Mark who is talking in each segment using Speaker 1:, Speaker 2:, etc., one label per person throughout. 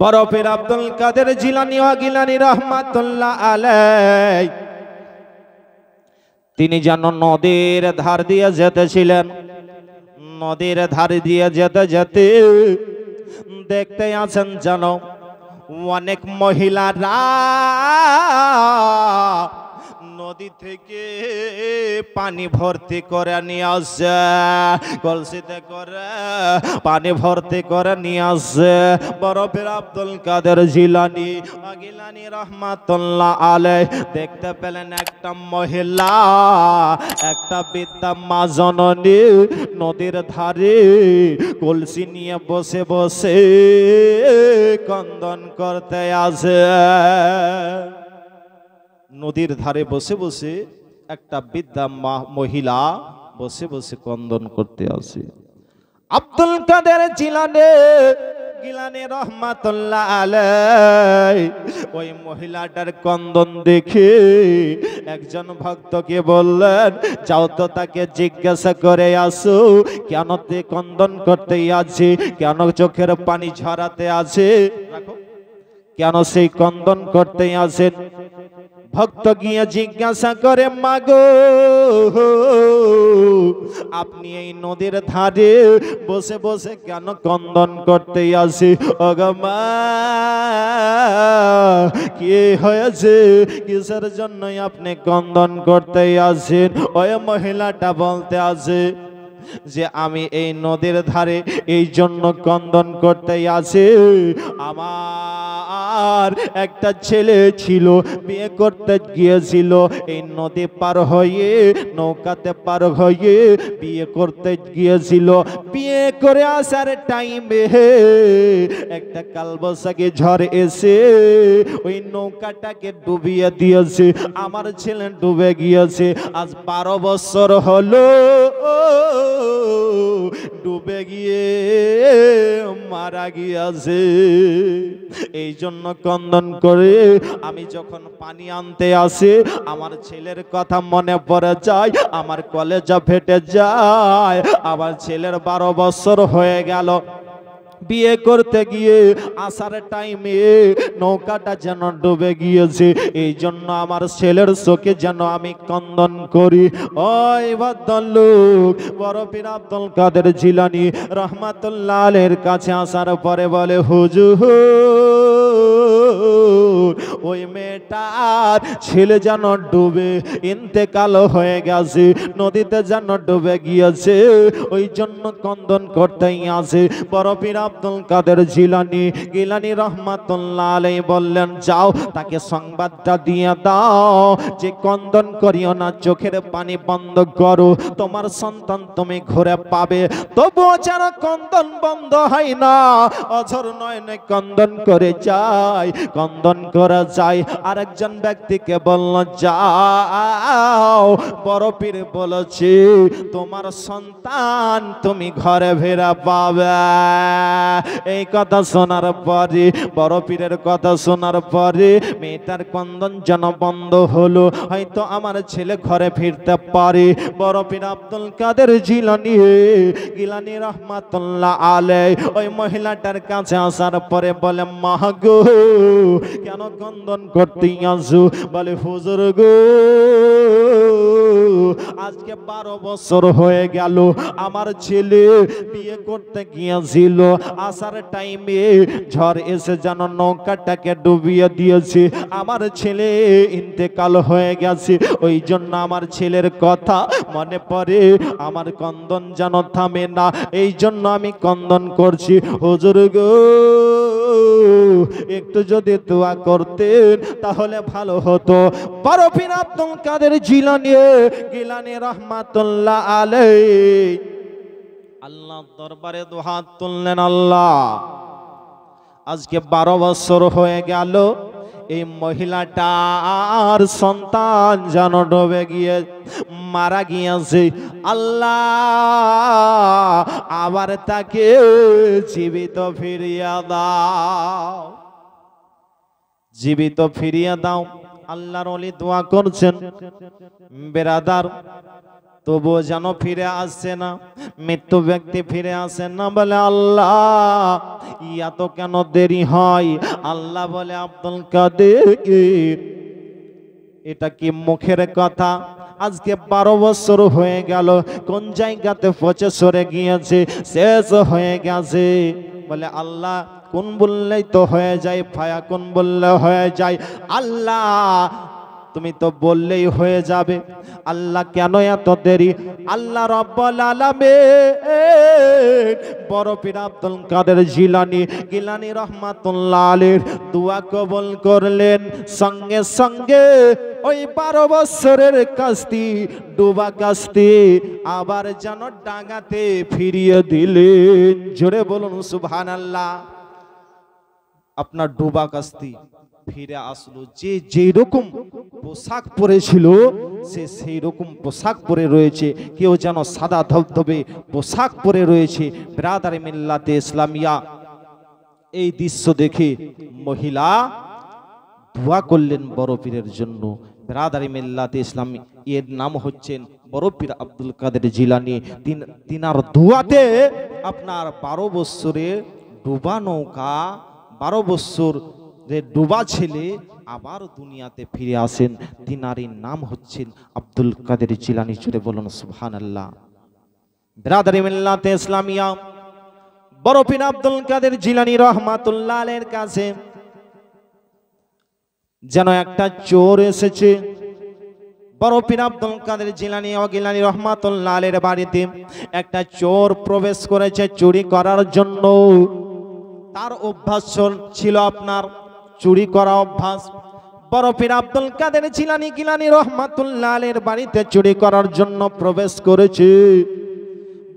Speaker 1: বরফের আব্দুল কাদের জিলানী ও গিলানী রহমাতুল্লাহ আলাইহি তিনি যেন নদীর ধার দিয়ে যেতেছিলেন। নদীর ধার দিয়ে যেতে যেতে দেখতে আছেন যেন অনেক মহিলারা নদী থেকে পানি ভর্তি করে নিয়ে আসছে, কলসিতে করে পানি ভর্তি করে নিয়ে আসছে। বরফের আব্দুল কাদের জিলানী গিলানী রহমাতুল্লাহ আলাইহি দেখতে পেলেন একটা মহিলা, একটা বৃদ্ধা মা জননী নদীর ধারে কলসি নিয়ে বসে বসে ক্রন্দন করতে আছে। নদীর ধারে বসে বসে একটা বৃদ্ধা মহিলা বসে বসে ক্রন্দন করতে আসে। আব্দুল কাদের জিলানী রহমাতুল্লাহ আলাইহি ওই মহিলাটার ক্রন্দন দেখে একজন ভক্তকে বললেন, যাও তো তাকে জিজ্ঞাসা করে আসো কেন তে ক্রন্দন করতে আছে, কেন চোখের পানি ঝরাতে আছে, কেন সেই ক্রন্দন করতে আছেন। ভক্ত গিয়ে জিজ্ঞাসা করে, মাগো আপনি এই নদীর ধারে বসে বসে কেন ক্রন্দন করতে আসে? ওগো মা কি হয়েছে, কিসের জন্য আপনি ক্রন্দন করতে আসেন? ওই মহিলাটা বলতে আছে যে আমি এই নদীর ধারে এই জন্য ক্রন্দন করতে আসি, আমার একটা ছেলে ছিল, বিয়ে করতে গিয়েছিল, এই নদী পার হয়ে নৌকাতে পার হয়ে বিয়ে করতে গিয়েছিল। বিয়ে করে আসার টাইমে একটা কালবৈশাখী ঝড় এসে ওই নৌকাটাকে ডুবিয়ে দিয়েছে, আমার ছেলে ডুবে গিয়েছে। আজ 12 বছর হলো ডুবে গিয়ে মারা গিয়েছে। এই জন্য ক্রন্দন করে আমি যখন পানি আনতে আসি আমার ছেলের কথা মনে পড়ে যায়, আমার কলেজা ফেটে যায়। আমার ছেলের 12 বছর হয়ে গেল, বিয়ে করতে গিয়ে আসার টাইমে নৌকাটা যেন ডুবে গিয়েছে। এই জন্য আমার ছেলের চোখে যেন আমি ক্রন্দন করি। ওই ভদ্রলোক বরফের আব্দুল কাদের জিলানী রহমাতুল্লাহ আলাইহির কাছে আসার পরে বলে, হুজুর ওই মেয়েটার ছেলে যেন ডুবে ইন্তেকাল হয়ে গেছে, নদীতে যেন ডুবে গিয়েছে, ওই জন্য ক্রন্দন করতেই আছে। বরফের আব্দুল কাদের গিলানী রহমাতুল্লাহ আলাইহি বললেন, যাও তাকে সংবাদটা দিয়ে দাও যে ক্রন্দন করিও না, চোখের পানি বন্ধ করো, তোমার সন্তান তুমি ঘুরে পাবে। তবুও যেন ক্রন্দন বন্ধ হয় না, অঝর নয়নে ক্রন্দন করে যায়, ক্রন্দন করা যায়। আরেকজন ব্যক্তিকে বলল, যাও বরফের বলেছে তোমার সন্তান তুমি ঘরে ফেরা পাবে। এই কথা শোনার পরে, বরফের কথা শোনার পরে মেয়েটার ক্রন্দন যেন বন্ধ হলো, হয়তো আমার ছেলে ঘরে ফিরতে পারে। বরফের আব্দুল কাদের গিলানী রহমাতুল্লাহ আলাইহি ওই মহিলাটার কাছে আসার পরে বলে, মা গো কেন ক্রন্দন করতে আসো? বলে, হুজুর গো আজকে 12 বছর হয়ে গেল, আমার ছেলে বিয়ে করতে গিয়েছিল, আসার টাইমে ঝড় এসে যেন নৌকাটাকে ডুবিয়ে দিয়েছে, আমার ছেলে ইন্তেকাল হয়ে গেছে। ওই জন্য আমার ছেলের কথা মনে পড়ে, আমার ক্রন্দন যেন থামে না, এই জন্য আমি ক্রন্দন করছি। হুজুর গো একটু যদি দোয়া করতেন তাহলে ভালো হতো। বরফের আব্দুল কাদের গিলানী রহমাতুল্লাহ আলাইহি আল্লাহ দরবারে দুহাত তুললেন, আল্লাহ আজকে 12 বছর হয়ে গেল, এই মহিলাটার সন্তান যেন ডুবে গিয়ে মারা গিয়েছে, আল্লাহ আবার তাকে জীবিত ফিরিয়ে দাও, জীবিত ফিরিয়ে দাও। আল্লাহর ওলি দোয়া করছেন, বেরাদার তবুও যেন ফিরে আসছে না। মৃত্যু ব্যক্তি ফিরে আসে না, বলে আল্লাহ এত কেন দেরি হয়? আল্লাহ বলে আব্দুল কাদের এটা কি মুখের কথা? আজকে 12 বছর হয়ে গেল, কোন জায়গাতে পচে সরে গিয়েছে, শেষ হয়ে গেছে। বলে আল্লাহ কোন বললেই তো হয়ে যায়, ফায়া কোন বললে হয়ে যায়। আল্লাহ তুমি তো বললেই হয়ে যাবে, আল্লাহ কেন এত দেরি? আল্লাহ রাব্বুল আলামিন বড় পীর আব্দুল কাদের জিলানী রহমাতুল্লাহ আলাইহির দোয়া কবুল করলেন। সঙ্গে সঙ্গে ওই 12 বছরের কাস্তি, ডুবা কাস্তি আবার যেন ডাঙাতে ফিরিয়ে দিলেন। জোরে বলুন সুবহানাল্লাহ। আপনার ডুবা কাস্তি ফিরে আসলো, যে যেই রকম পোশাক পরেছিল সে সেই রকম পোশাক পরে রয়েছে। কেউ যেন সাদা ধবধবে পোশাক পরে রয়েছে। বিরাদারে মিল্লাতে ইসলামিয়া এই দৃশ্য দেখে মহিলা দোয়া করলেন বড় পীরের জন্য। বিরাদারে মিল্লাতে ইসলাম, এর নাম হচ্ছেন বড় পীর আব্দুল কাদের জিলানী। তিনার দোয়াতে আপনার 12 বছরের ডুবা নৌকা, 12 বছর ডুবা ছেলে আবার দুনিয়াতে ফিরে আসেন। তিনারই নাম হচ্ছেন আব্দুল কাদের জিলানী। জোরে বলুন সুবহানাল্লাহ। বিরাদারি মিল্লাতে ইসলামিয়া বড় পীর আব্দুল কাদের জিলানী রহমাতুল্লাহ আলাইহির কাছে যেন একটা চোর এসেছে। বড় পীর আব্দুল কাদের জিলানী ও গিলানী রহমাতুল্লাহ আলাইহির বাড়িতে একটা চোর প্রবেশ করেছে চুরি করার জন্য। তার অভ্যাস ছিল আপনার চুরি করা অভ্যাস। বড় পীর আব্দুল কাদের জিলানী রহমাতুল্লাহ আলাইহির বাড়িতে চুরি করার জন্য প্রবেশ করেছে।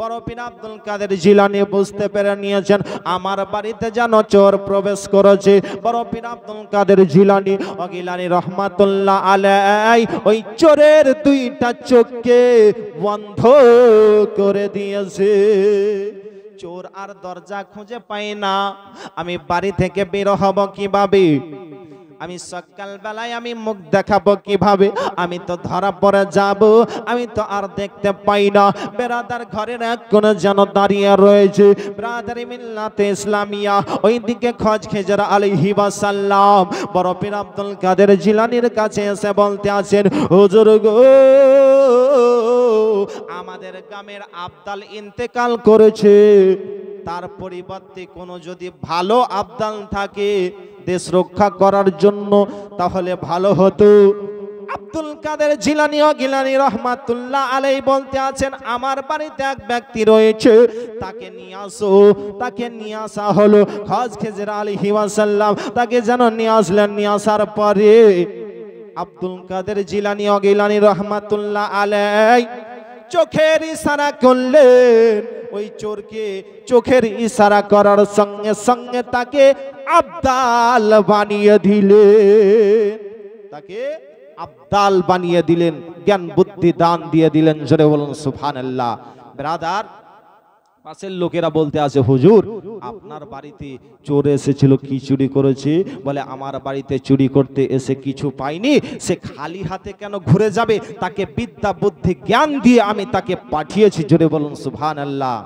Speaker 1: বড় পীর আব্দুল কাদের জিলানী বুঝতে পেরে নিয়েছেন আমার বাড়িতে যেন চোর প্রবেশ করেছে। বড় পীর আব্দুল কাদের জিলানী ও গিলানী রহমাতুল্লাহ আলাইহি ওই চোরের 2টা চোখকে বন্ধ করে দিয়েছে। চোর আর দরজা খুঁজে পাই না, আমি বাড়ি থেকে বের হব কিভাবে? আমি সকাল বেলায় আমি মুখ দেখাবো কিভাবে? আমি তো ধরা পড়ে যাব, আমি তো আর দেখতে পাই না। বেরাদার ঘরের এক কোণে যেন দাঁড়িয়ে রয়েছে বিরাদারি মিল্লাতে ইসলামিয়া। ওইদিকে খোঁজ খেজর আলাইহি ওয়াসাল্লাম বড় পীর আব্দুল কাদের জিলানীর কাছে এসে বলতে আছেন, হুজুর গো আমাদের গ্রামের আবদাল ইন্তেকাল করেছে, তার পরিবর্তে কোনো যদি ভালো আবদাল থাকে দেশ রক্ষা করার জন্য তাহলে ভালো হতো। আব্দুল কাদের জিলানী ও গিলানী রহমাতুল্লাহ আলাইহি বলতে আছেন আমার বাড়িতে এক ব্যক্তি রয়েছে, তাকে নিয়ে আসো। তাকে নিয়ে আসা হলো। খোঁজ খেজর আলাইহি ওয়াসাল্লাম তাকে যেন নিয়ে আসলেন। নিয়ে আসার পরে আব্দুল কাদের জিলানী ও গিলানী রহমাতুল্লাহ আলাইহি চোখের ইশারা করলেন। ওই চোরকে চোখের ইশারা করার সঙ্গে সঙ্গে তাকে আবদাল বানিয়ে দিলেন। তাকে আবদাল বানিয়ে দিলেন, জ্ঞান বুদ্ধি দান দিয়ে দিলেন। জোরে বলুন সুবহানাল্লাহ। ব্রাদার পাশের লোকেরা বলতে আছে, হুজুর আপনার বাড়িতে চোর এসেছিল, কি চুরি করেছে? বলে আমার বাড়িতে চুরি করতে এসে কিছু পাইনি, সে খালি হাতে কেন ঘুরে যাবে? তাকে বিদ্যা বুদ্ধি জ্ঞান দিয়ে আমি তাকে পাঠিয়েছি। জোরে বলুন সুবহানাল্লাহ।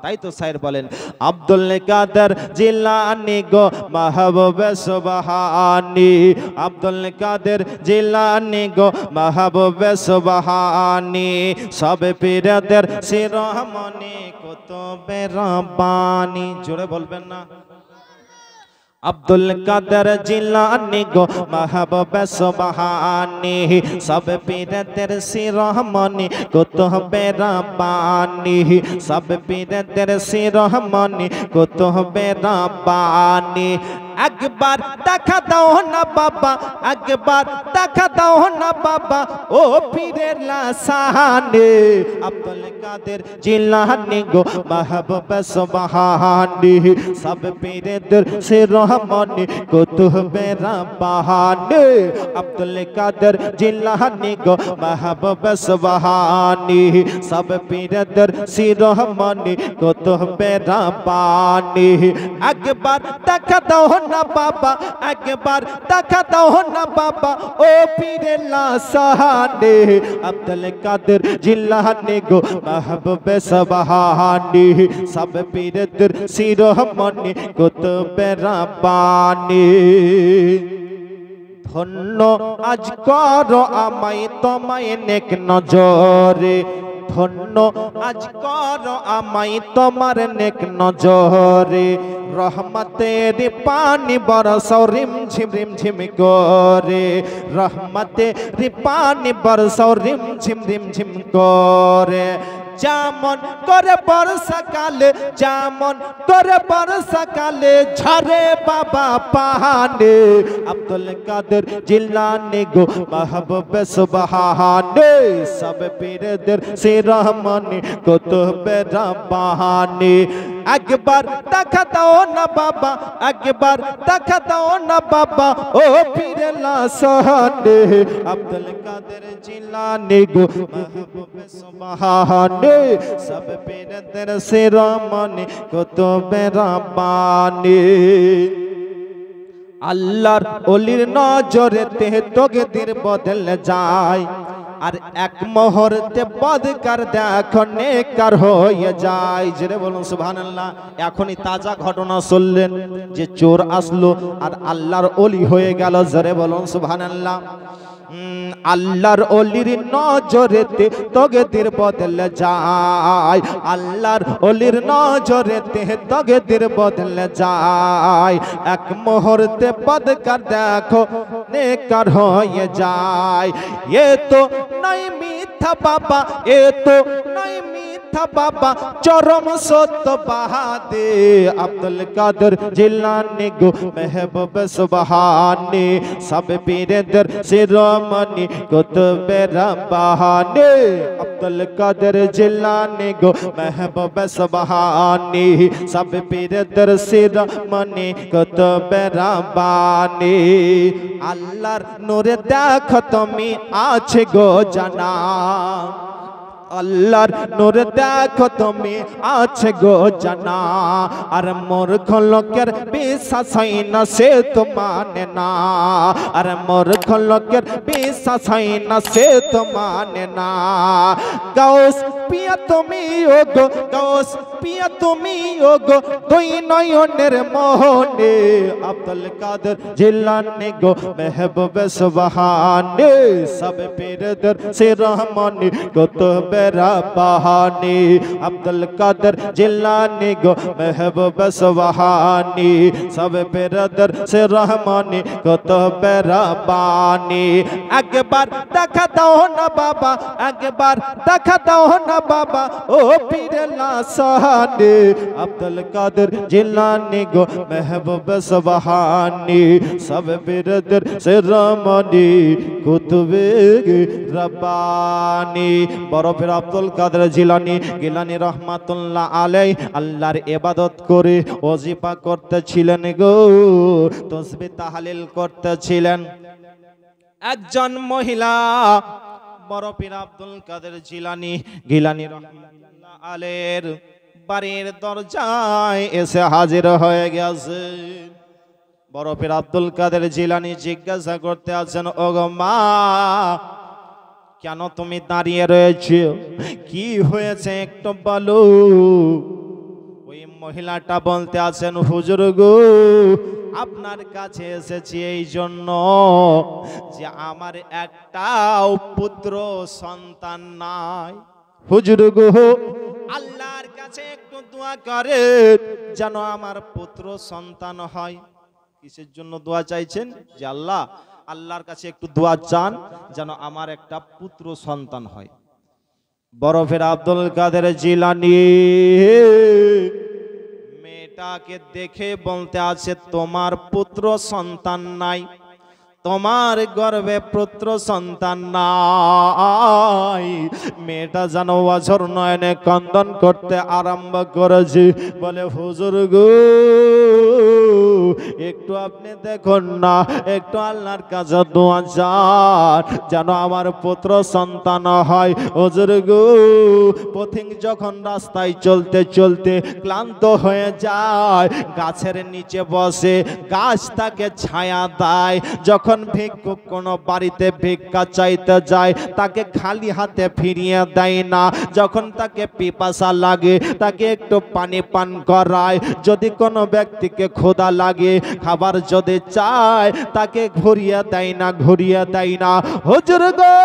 Speaker 1: তাই তো স্যার বলেন আব্দুল কাদের জিলানী গো মাহবুবে সুবহানী, আব্দুল কাদের জিলানী গো মাহবুবে সুবহানী, সব পীরদের শিরোমণি কুতুবে রব্বানী। জোরে বলবেন না? আব্দুল কাদের জিলানী গো মাহবুবে সুবহানী, সব পীরদের শিরোমণি কুতুবে রব্বানী, সব পীরদের শিরোমণি কুতুবে রব্বানী। একবার দেখা দাও না বাবা, একবার দেখা দাও না বাবা ও পীরের লাসানে। আব্দুল কাদের জিলানী গো মাহবুবে সুবহানী, সব পীরদের শিরোমণি কুতুবে রব্বানী। আব্দুল কাদের জিলানী গো মাহবুবে সুবহানী, সব পীরদের শিরোমণি কুতুবে রব্বানী। একবার দেখা দাও না বাবা, একবার দেখা দাও না বাবা ও পীরে লাসানে। আব্দুল কাদের জিলানী গো মাহবুবে সুবহানী, সব পীরদের শিরোমণি কুতুবে রাব্বানী। ধন্য আজ করো আমায় তোমায় নেক নজরে, ধন্য আজ করো আমায় তোমার নেক নজরে। রহমতের পানি বরসাও রিম ঝিম করে, রহমতের পানি বরসাও রিম ঝিম করে। যেমন করে বর্ষাকালে, যেমন করে বর্ষাকালে ঝরে বাবা পাহাড়ে। আব্দুল কাদের জিলানী গো মাহবুবে সুবহানী, সব পীরদের শিরোমণি কুতুবে রাব্বানী। একবার দেখা দাও না বাবা, একবার দেখা দাও না বাবা ও পীরে লাসানে। আব্দুল কাদের জিলানী গো মাহবুবে সুবহানী, সব পীরদের শিরোমণি কুতুবে রাব্বানী। আল্লাহর ওলির নজরেতে তকদীর বদলে যায়, আর এক মুহূর্তে বদকার দেখো নেককার হয়ে যায়। জেরে বলুন সুবহানাল্লাহ। এখনই তাজা ঘটনা শুনলেন যে চোর আসলো আর আল্লাহর ওলি হয়ে গেল। জেরে বলুন সুবহানাল্লাহ। আল্লাহর ওলির নজরেতে তকদীর বদলে যায়, আল্লাহর ওলির নজরেতে তকদীর বদলে যায়। এক মুহূর্তে বদকার দেখো নেককার হয়ে যায়। এ তো নাই মিথ্যা বাবা, এ তো নাই মিথ্যা বাবা, চরম সত্য বাহাদে। আব্দুল কাদের জিলানী গো মাহবুবে সুবহানী, সব পীরদের শিরোমণি কুতুবে রাব্বানী। আব্দুল কাদের জিলানী গো মাহবুবে সুবহানী, সব পীরদের শিরোমণি কুতুবে রাব্বানী। আল্লাহর নূরে দেখো তুমি আছে গো জানা, আল্লাহর নূর দেখো তুমি আছে গো জানা। আর মূর্খ লোকের বিশ্বাস হয় না সে তো মানে না, আর মূর্খ লোকের বিশ্বাস হয় না সে তো মানে না। গাউস পিয়া তুমি ও গো, গাউস পিয়া তুমি ও গো, দুই নয়নের মোহনে। আব্দুল কাদের জিলানী গো মাহবুবে সুবহানী, সব পীরদের শিরোমণি কুতুবে রাব্বানী। আব্দুল কাদের জিলানী গো মাহবুবে সুবহানী, সব পীরদের শিরোমণি কুতুবে রাব্বানী। একবার দেখা দাও না বাবা, একবার দেখা দাও না বাবা ও পীরে লাসানে। আব্দুল কাদের জিলানী গো মাহবুবে সুবহানী, সব পীরদের শিরোমণি কুতুবে রাব্বানী। বড় পীর আব্দুল কাদের জিলানী গিলানী রহমাতুল্লাহ আলাইহি আল্লাহর ইবাদত করে ওজিফা করতেছিলেন গো, তাসবিহ তাহলিল করতেছিলেন। একজন মহিলা বড় পীর আব্দুল কাদের জিলানী গিলানী রহমাতুল্লাহ আলাইহির বাড়ির দরজায় এসে হাজির হয়ে গেছে। বড় পীর আব্দুল কাদের জিলানী জিজ্ঞাসা করতে আছেন, ওগো মা কেন তুমি দাঁড়িয়ে রয়েছো, কি হয়েছে একটু বলো। ওই মহিলাটা বলতে আছেন, হুজুর গো আপনার কাছে এসেছি এই জন্য যে আমার একটাও পুত্র সন্তান নাই। হুজুর গো আল্লাহর কাছে একটু দোয়া করে যেন আমার পুত্র সন্তান হয়। কিসের জন্য দোয়া চাইছেন? যে আল্লাহ, আল্লাহর কাছে একটু দোয়া চান যেন আমার একটা পুত্র সন্তান হয়। বড় পীর আব্দুল কাদের জিলানী মেয়েটাকে দেখে বলতে আছে, তোমার পুত্র সন্তান নাই, তোমার গর্ভে পুত্র সন্তান নাই। মেয়েটা যেন অঝর নয়নে ক্রন্দন করতে আরম্ভ করেছে, বলে হুজুর গো একটু আপনি দেখুন না, একটু আল্লাহর কাছে দোয়া চান যেন আমার পুত্র সন্তান হয়। হুজুর গো পথিক যখন রাস্তায় চলতে চলতে ক্লান্ত হয়ে যায়, গাছের নিচে বসে, গাছ তাকে ছায়া দেয়। যখন ভিক্ষুক কোনো বাড়িতে ভিক্ষা চাইতে যায়, তাকে খালি হাতে ফিরিয়ে দেয় না। যখন তাকে পিপাসা লাগে, তাকে একটু পানি পান করায়। যদি কোনো ব্যক্তিকে ক্ষুধা লাগে, খাবার যদি চায়, তাকে ঘুরিয়ে দেয় না, ঘুরিয়ে দেয় না। হুজুর গো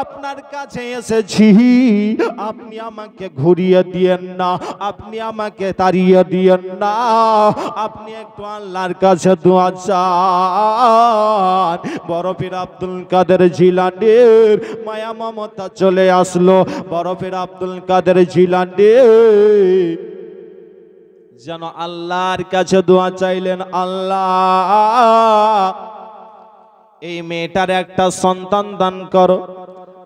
Speaker 1: আপনার কাছে এসেছি, আপনি আমাকে ঘুরিয়ে দিয়েন না, আপনি আমাকে তাড়িয়ে দিয়েন না, আপনি একটু আল্লাহর কাছে দোয়া চান। বড় পীর আব্দুল কাদের জিলানীর মায়া মমতা চলে আসলো। বড় পীর আব্দুল কাদের জিলানী যেন আল্লাহর কাছে দোয়া চাইলেন, আল্লাহ এই মেয়েটার একটা সন্তান দান করো।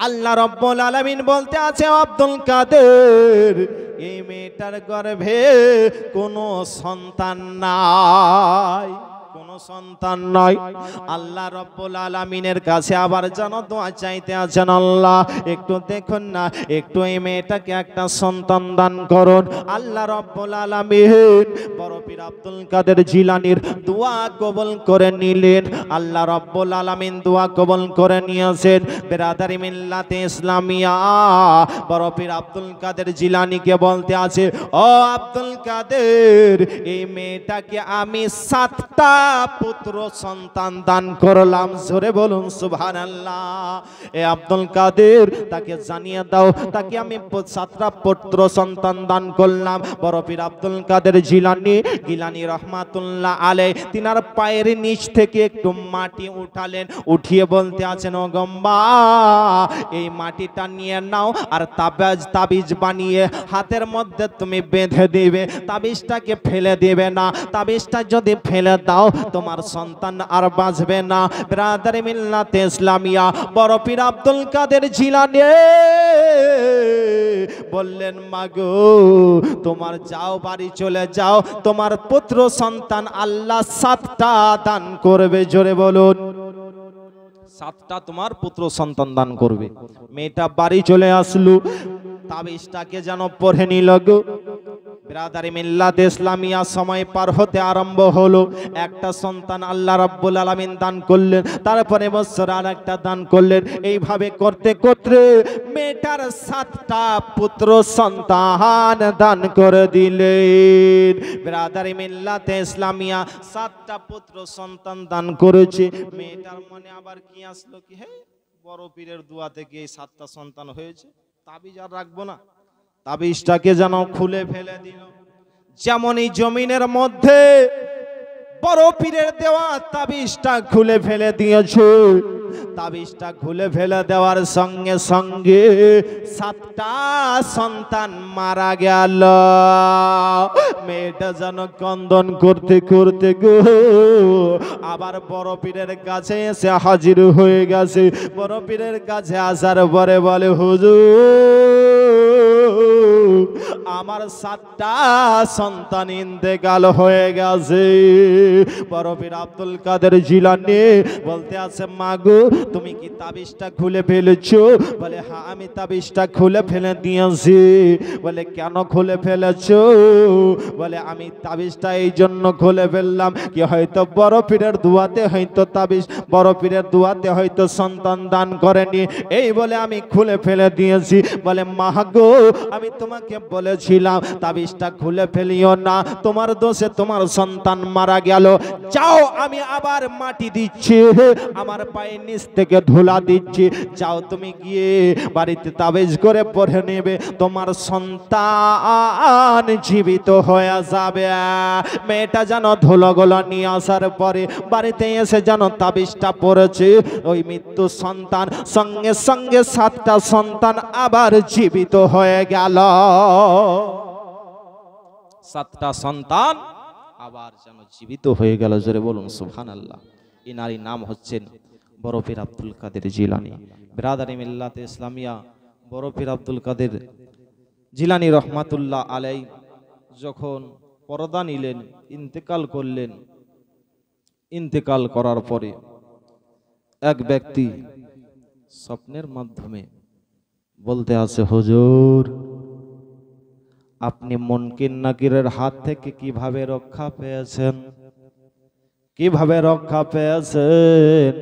Speaker 1: আল্লাহ রাব্বুল আলামিন বলতে আছে, আব্দুল কাদের এই মেয়েটার গর্ভে কোনো সন্তান নাই, কোনো সন্তান নাই। আল্লাহ রাব্বুল আলামিনের কাছে আবার যেন দোয়া চাইতে আছেন, আল্লাহ একটু দেখুন না, একটু এই মেয়েটাকে একটা সন্তান দান করুন। আল্লাহ রাব্বুল আলামিন বড় পীর আব্দুল কাদের জিলানীর দোয়া কবুল করে নিলেন। আল্লাহ রাব্বুল আলামিন দোয়া কবুল করে নিয়েছেন। বিরাদারি মিল্লাতে ইসলামিয়া বড় পীর আব্দুল কাদের জিলানীকে বলতে আছে, ও আব্দুল কাদের এই মেয়েটাকে আমি 7টা পুত্র সন্তান দান করলাম। জোরে বলুন সুবহানাল্লাহ। এ আব্দুল কাদের তাকে জানিয়ে দাও, তাকে আমি 7টা পুত্র সন্তান দান করলাম। বড় পীর আব্দুল কাদের গিলানী রহমাতুল্লাহ আলাইহি তিনার পায়ের নিচ থেকে একটু মাটি উঠালেন, উঠিয়ে বলতে আছেন, ও গম্বা এই মাটিটা নিয়ে নাও, আর তাবিজ বানিয়ে হাতের মধ্যে তুমি বেঁধে দিবে, তাবিজটাকে ফেলে দিবে না। তাবিজটা যদি ফেলে দাও তোমার সন্তান আর বাঁচবে না। ব্রাদার মিল্লাতে ইসলামিয়া বড় পীর আব্দুল কাদের জিলানী বললেন, মাগো তোমার যাও, বাড়ি চলে যাও, তোমার পুত্র সন্তান আল্লাহ 7টা দান করবে। জোরে বলুন 7টা তোমার পুত্র সন্তান দান করবে। মেয়েটা বাড়ি চলে আসলো, তাবিজটাকে যেন পড়ে নিল গো। ব্রাদারি মিল্লাত ইসলামিয়া সময় পার হতে আরম্ভ হলো। একটা সন্তান আল্লাহ রাব্বুল আলামিন দান করলেন, তারপরে বছর আর একটা দান করলেন। এইভাবে করতে করতে মেয়েটার 7টা পুত্র সন্তান দান করে দিলেন। ব্রাদারি মিল্লাতে ইসলামিয়া 7টা পুত্র সন্তান দান করেছে। মেয়েটার মনে আবার কি আসলো, কি হে বড় পীরের দোয়া থেকে এই 7টা সন্তান হয়েছে, তাবিজ আর রাখবো না। তাবিজটাকে যেন খুলে ফেলে দিল। যেমন এই জমিনের মধ্যে বড় পীরের দেওয়া তাবিজটা খুলে ফেলে দিয়েছে, তাবিজটা খুলে ফেলে দেওয়ার সঙ্গে সঙ্গে 7টা সন্তান মারা গেল। মেয়েটা যেন ক্রন্দন করতে করতে গো আবার বড় পীরের কাছে এসে হাজির হয়ে গেছে। বড় পীরের কাছে আসার পরে বলে, হুজুর আমার 7টা সন্তান ইন্তেকাল হয়ে গেছে। বড় পীর আব্দুল কাদের জিলানী বলতে আছে, মাগো তুমি কি তাবিজটা খুলে ফেলেছো? বলে হ্যাঁ আমি তাবিজটা খুলে ফেলে দিয়েছি। বলে কেন খুলে ফেলেছো? বলে আমি তাবিজটা এই জন্য খুলে ফেললাম কি হয়তো বড় পীরের দোয়াতে হয়তো তাবিজ, বড় পীরের দোয়াতে হয়তো সন্তান দান করেনি, এই বলে আমি খুলে ফেলে দিয়েছি। বলে মাগো আমি তোমাকে বলেছিলাম তাবিজটা খুলে ফেলিও না, তোমার দোষে তোমার সন্তান মারা গেল। যাও আমি আবার মাটি দিচ্ছি, আমার পায়ের নিচ থেকে ধুলা দিচ্ছি, যাও তুমি গিয়ে বাড়িতে তাবিজ করে পড়ে নেবে, তোমার সন্তান জীবিত হয়ে যাবে। মেয়েটা যেন ধুলোগুলো নিয়ে আসার পরে বাড়িতে এসে যেন তাবিজটা পড়েছে, ওই মৃত্যু সন্তান সঙ্গে সঙ্গে 7টা সন্তান আবার জীবিত হয়ে গেল। 7টা সন্তান আবার যেন জীবিত হয়ে গেল। জোরে বলুন সুবহানাল্লাহ। ইনারই নাম হচ্ছেন বড় পীর আব্দুল কাদের জিলানী। বিরাদারি মিল্লাতে ইসলামিয়া বড় পীর আব্দুল কাদের জিলানী রহমাতুল্লাহ আলাই যখন পরদা নিলেন, ইন্তেকাল করলেন, ইন্তেকাল করার পরে এক ব্যক্তি স্বপ্নের মাধ্যমে বলতে আছে, হুজুর আপনি মুনকির নাকিরের হাত থেকে কিভাবে রক্ষা পেয়েছেন, কিভাবে রক্ষা পেয়েছেন?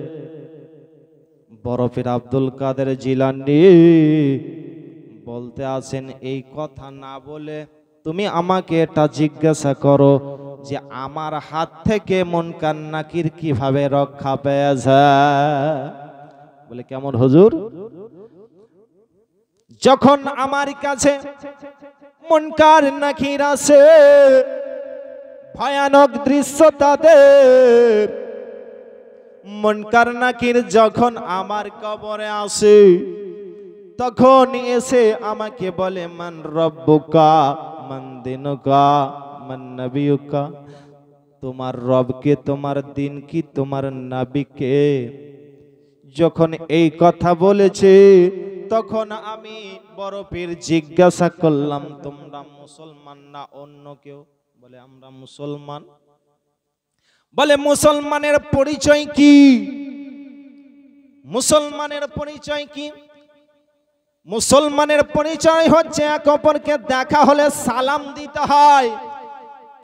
Speaker 1: বড় পীর আব্দুল কাদের জিলানী বলতে আছেন, এই কথা না বলে তুমি আমাকে এটা জিজ্ঞাসা করো যে আমার হাত থেকে মুনকার নাকির কিভাবে রক্ষা পেয়েছে। বলে কেমন হুজুর? যখন আমার কাছে মুনকার নাকির আছে, ভয়ানক দৃশ্য তাদের, মুনকার নাকির যখন আমার কবরে আসে তখন এসে আমাকে বলে মান রব্বুকা মান দিনুকা মান নবিয়ুকা, তোমার রবকে, তোমার দিন কি, তোমার নবীকে। যখন এই কথা বলেছে তখন আমি বড় পীর জিজ্ঞাসা করলাম, তোমরা মুসলমান না অন্য কেউ? বলে আমরা মুসলমান। বলে মুসলমানের পরিচয় কি? মুসলমানের পরিচয় কি? মুসলমানের পরিচয় হচ্ছে এক অপরকে দেখা হলে সালাম দিতে হয়,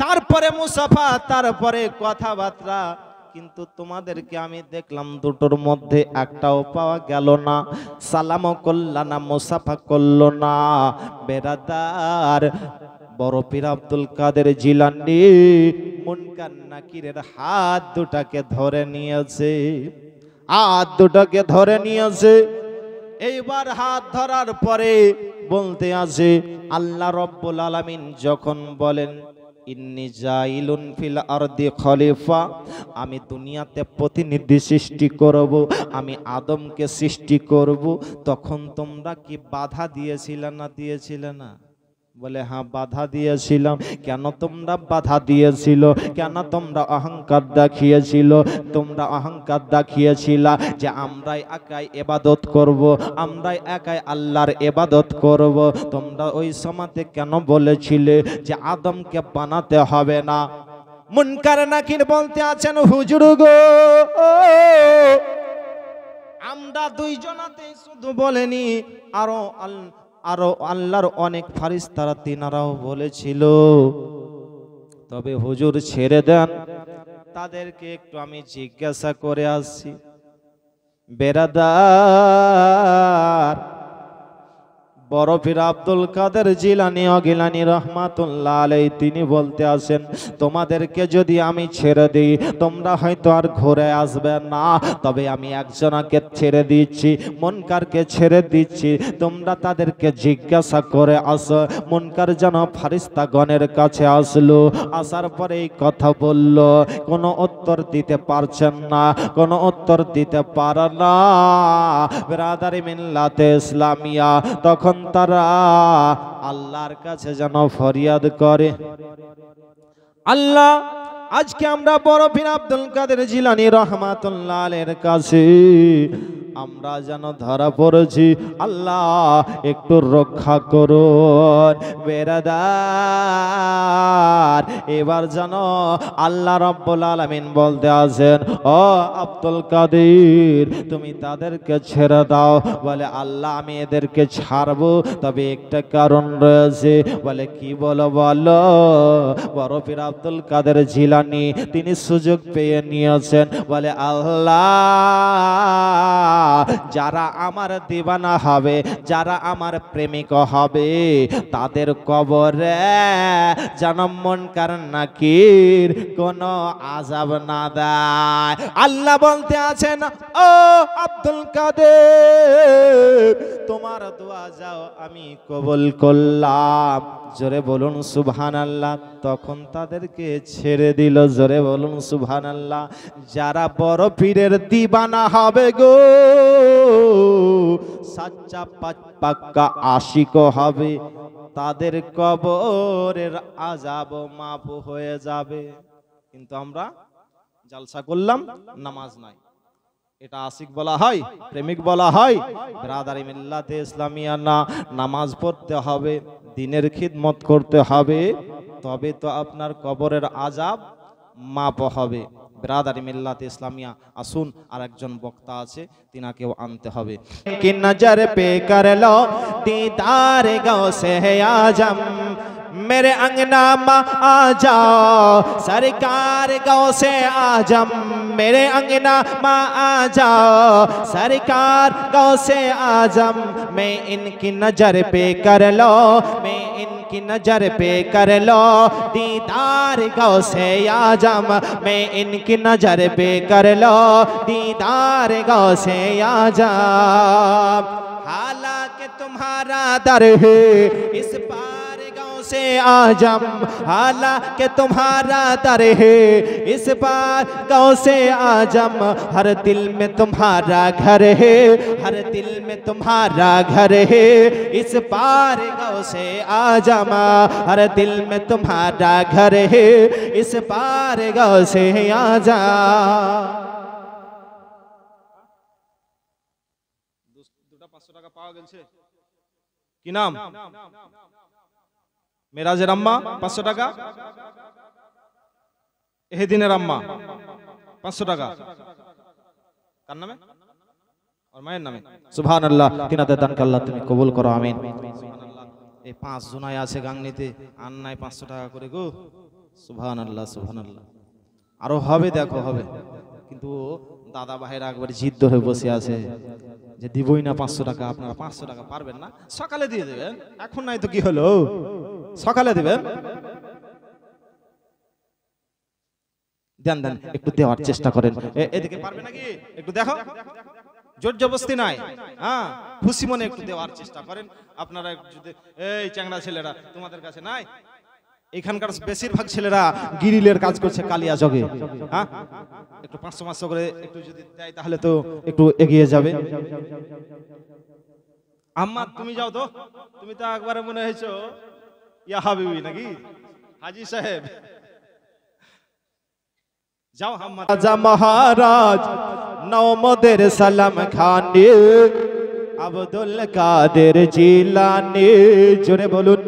Speaker 1: তারপরে মুসাফা, তারপরে কথাবার্তা। কিন্তু তোমাদেরকে আমি দেখলাম দুটোর মধ্যে একটাও পাওয়া গেল না, সালামও করল না, মুসাফা করল না। বেরাদার বড় পীর আব্দুল কাদের জিলানী মুনকার নাকিরের হাত দুটাকে ধরে নিয়েছে, হাত দুটাকে ধরে নিয়েছে। এইবার হাত ধরার পরে বলতে আছে, আল্লাহ রব্বুল আলামিন যখন বলেন ইন্নী জাইলুন ফিল আরদি খলিফা, আমি দুনিয়াতে প্রতিনিধি সৃষ্টি করব, আমি আদমকে সৃষ্টি করব, তখন তোমরা কি বাধা দিয়েছিলে না দিয়েছিলে না? বলে হ্যাঁ বাধা দিয়েছিলাম। কেন তোমরা বাধা দিয়েছিল? কেন তোমরা অহংকার দেখিয়েছিল? তোমরা অহংকার দেখিয়েছিলা যে আমরাই একাই ইবাদত করব, আমরাই একাই আল্লাহর ইবাদত করব। তোমরা ওই সময়তে কেন বলেছিলে যে আদমকে বানাতে হবে না? মুনকার নাকির বলতে আছেন, হুজুর গো আমরা দুইজনাতেই শুধু বলেনি, আরো আল্লাহর অনেক ফারিস্তারা তিনারাও বলেছিল। তবে হুজুর ছেড়ে দেন, তাদেরকে একটু আমি জিজ্ঞাসা করে আসছি। বেরাদার বড় পীর আব্দুল কাদের জিলানী অগিলানী রহমাতুল্লাহ আলাইহি তিনি বলতে আসেন, তোমাদেরকে যদি আমি ছেড়ে দিই তোমরা হয়তো আর ঘুরে আসবে না, তবে আমি একজনকে ছেড়ে দিচ্ছি, মুনকারকে ছেড়ে দিচ্ছি। তোমরা তাদেরকে জিজ্ঞাসা করে আসো। মুনকার যেন ফারিস্তাগণের কাছে আসলো, আসার পরে এই কথা বলল, কোনো উত্তর দিতে পারছেন না, কোনো উত্তর দিতে পারে না। বিরাদারি মিল্লাতে ইসলামিয়া তখন তারা আল্লাহর কাছে যেন ফরিয়াদ করে, আল্লাহ আজকে আমরা বড় পীর আব্দুল কাদের জিলানী রহমাতুল্লাহ আলাইহির কাছে আমরা যেন ধরা পড়েছি, আল্লাহ একটু রক্ষা করুন। বেরাদার এবার যেন আল্লাহ রাব্বুল আলামিন বলতে আছেন, ও আব্দুল কাদের তুমি তাদেরকে ছেড়ে দাও। বলে আল্লাহ আমি এদেরকে ছাড়বো, তবে একটা কারণ রয়েছে। বলে কি বলো? বলো। বড় পীর আব্দুল কাদের জিলানী তিনি সুযোগ পেয়ে নিয়েছেন। বলে আল্লাহ যারা আমার দিওয়ানা হবে, যারা আমার প্রেমিক হবে, তাদের কবরে যেন মুনকার নাকির কোনো আযাব না দেয়। আল্লাহ বলতে আছেন, ও আব্দুল কাদের তোমার দোয়া যাও আমি কবুল করলাম। জোরে বলুন সুবহানাল্লাহ। তখন তাদেরকে ছেড়ে দিল। জোরে বলুন সুবহানাল্লাহ। যারা বড় পীরের দিওয়ানা হবে গো, সাচ্চা পাক্কা আশিক হবে, তাদের কবরের আযাব মাফ হয়ে যাবে। কিন্তু আমরা জালসা করলাম, নামাজ নাই, এটা আশিক বলা হয়, প্রেমিক বলা হয়? ব্রাদারি মিল্লাতে ইসলামিয়া না, নামাজ পড়তে হবে, দিনের খিদমত করতে হবে, তবে তো আপনার কবরের আযাব মাপ হবে। ব্রাদারি মিল্লাতে ইসলামিয়া, আসুন আর একজন বক্তা আছে, তিনাকেও আনতে হবে। কি নজর পে কর লো दीदार गौसे आजम, मेरे अंगना में आ जाओ सरकार गौसे आजम, मेरे अंगना में आ जाओ सरकार गौसे आजम, मैं इनकी नजर पे कर लो, मैं इनकी नजर पे कर लो दीदार गौसे आजम, मैं इनकी नजर पे कर लो दीदार गौसे आजम। हालांकि तुम्हारा दर है इस पार गौसे आजम, हालांकि तुम्हारा दर है इस पार गौसे आजम, हर दिल में तुम्हारा घर है, हर दिल में तुम्हारा घर है इस पार गौसे आजम, हर दिल में तुम्हारा घर है इस पार गौसे आजम। কি নাম? মেরাজের আম্মা 500 টাকা, এহেদিনের আম্মা 500 টাকা, কার নামে? আর মায়ের নামে। সুবহানাল্লাহ, তিনাদের দানকে আল্লাহ তুমি কবুল করো, আমিন। সুবহানাল্লাহ, এই 5 জনাই আছে গাংনিতে, আর নাই 500 টাকা করে গো। সুবহানাল্লাহ, সুবহানাল্লাহ, আরো হবে, দেখো হবে, কিন্তু দাদা ভাইরা একবার জিদ্দ হয়ে বসে আছে যে দিবই না 500 টাকা। আপনারা 500 টাকা পারবেন না, সকালে দিয়ে দেবেন, এখন নাই তো কি হলো, সকালে দিবেন। দেন দেন, একটু দেওয়ার চেষ্টা করেন। এদিকে পারবে নাকি একটু দেখো, জোর জবরদস্তি নাই, হ্যাঁ, খুশি মনে একটু দেওয়ার চেষ্টা করেন। আপনারা যদি এই চ্যাংড়া ছেলেরা তোমাদের কাছে নাই, এখানকার বেশিরভাগ ছেলেরা গিরিলের কাজ করছে কালিয়া জগে, হ্যাঁ, একটু 500 করে একটু যদি দেয় তাহলে তো একটু এগিয়ে যাবে। আম্মা তুমি যাও তো, তুমি তো একবারে মনে হয়েছো ইয়া হাবিবি নাকি হাজি সাহেব, যাও আম্মা। রাজা মহারাজ নওমদের সালাম খানে, আব্দুল কাদের জিলানী, জোরে বলুন।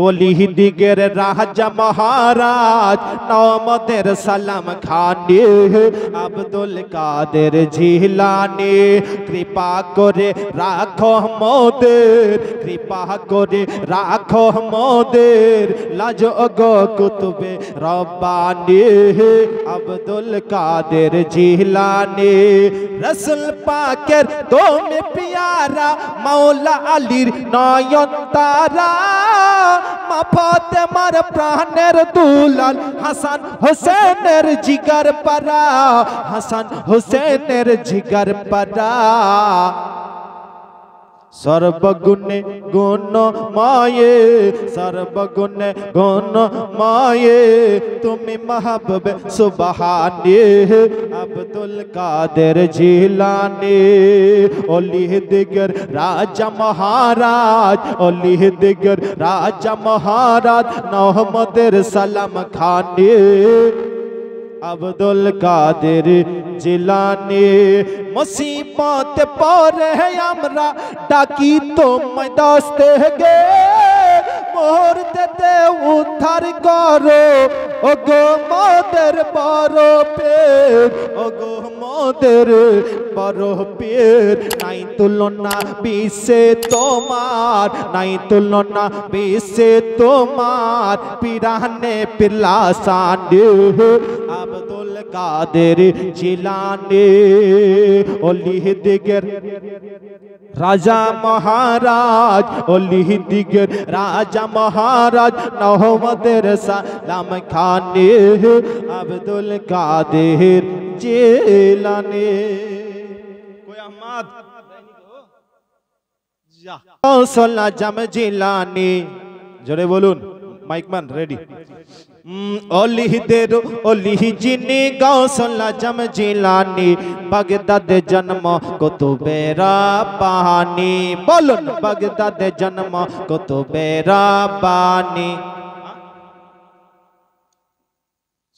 Speaker 1: ওলি দিগের রাজা মহারাজ নওমদের সালাম খানে, আব্দুল কাদের জিলানী, কৃপা করে রাখো মোদের, কৃপা করে রাখো মোদের, লাজ গো কুতুবে রব্বানী, আব্দুল কাদের জিলানী। রসুল পাকের দমে পিয়ারা মাওলা আলীর নয়ন তারা, মা ফাতেমার প্রাণের দুলাল হাসান হোসেনের জিগার পারা, হাসান হোসেনের জিগার পারা। সর্বগুণে গুণময়ে, সর্বগুণে গুণময়ে, তুমি মাহবুবে সুবহানী, আব্দুল কাদের জিলানী। ওলি দিগর রাজা মহারাজ, ওলি দিগর রাজা মহারাজ নহমদের সালাম খানে, আব্দুল কাদের জিলানী। মুসিবত পরে আমরা ডাকি তোমায় দস্তে গে, মুহূর্তে উদ্ধার করো ও গো মোদের বড় পীর, ও গো মোদের বড় পীর। নাই তুলনা বিশ্বে তোমার, নাই তুলনা বিশ্বে তোমার, পিরানে পিলাসানে, আব্দুল কাদের জিলানী। ওলি দিগের রাজা মহারাজ, ওলি দিগের রাজা মহারাজ নহমদের সালাম খানে, আব্দুল কাদের জিলানী। কোই আহমদ গৌসুল আজম জিলানী, জোরে বলুন, মাইকম্যান রেডি। ওলি দের ওলি যিনি গৌসুল আজম জিলানী, বাগদাদে জন্ম কুতুবে রাব্বানী, বলুন বাগদাদে জন্ম কুতুবে রাব্বানী।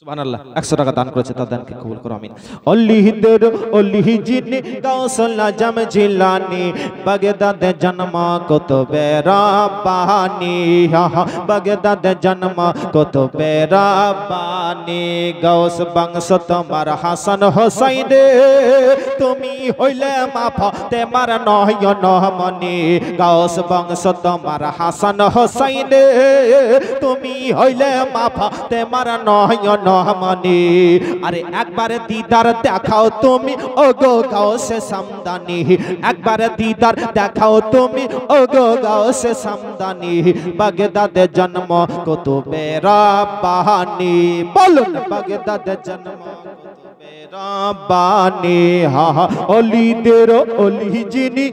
Speaker 1: সুবহানাল্লাহ 100 টাকা দান করেছে, তার দানকে কবুল করো, আমিন। অলিহিদের অলিহি জিনি গাউসুল আজম জিলানি বাগদাদ জন্ম কুতুবে রাব্বানি, বাগদাদ জন্ম কুতুবে রাব্বানি। গাউস বংশ তোমার হাসান হোসাইন, তুমি হইলে মা ফাতেমার নয়ন মনি। গাউস বংশ তোমার হাসান হোসাইন, তুমি হইলে মা ফাতেমার নয়ন মনি। আরে একবার দিদার দেখাও তুমি ওগো গাউসে সামদানি, একবার দিদার দেখাও তুমি ওগো গাউসে সামদানি। বাগদাদে জন্ম কুতুবে রাব্বানি, বলুন বাগদাদে জন্ম কুতুবে রাব্বানি। হা হা অলিদের অলি যিনি,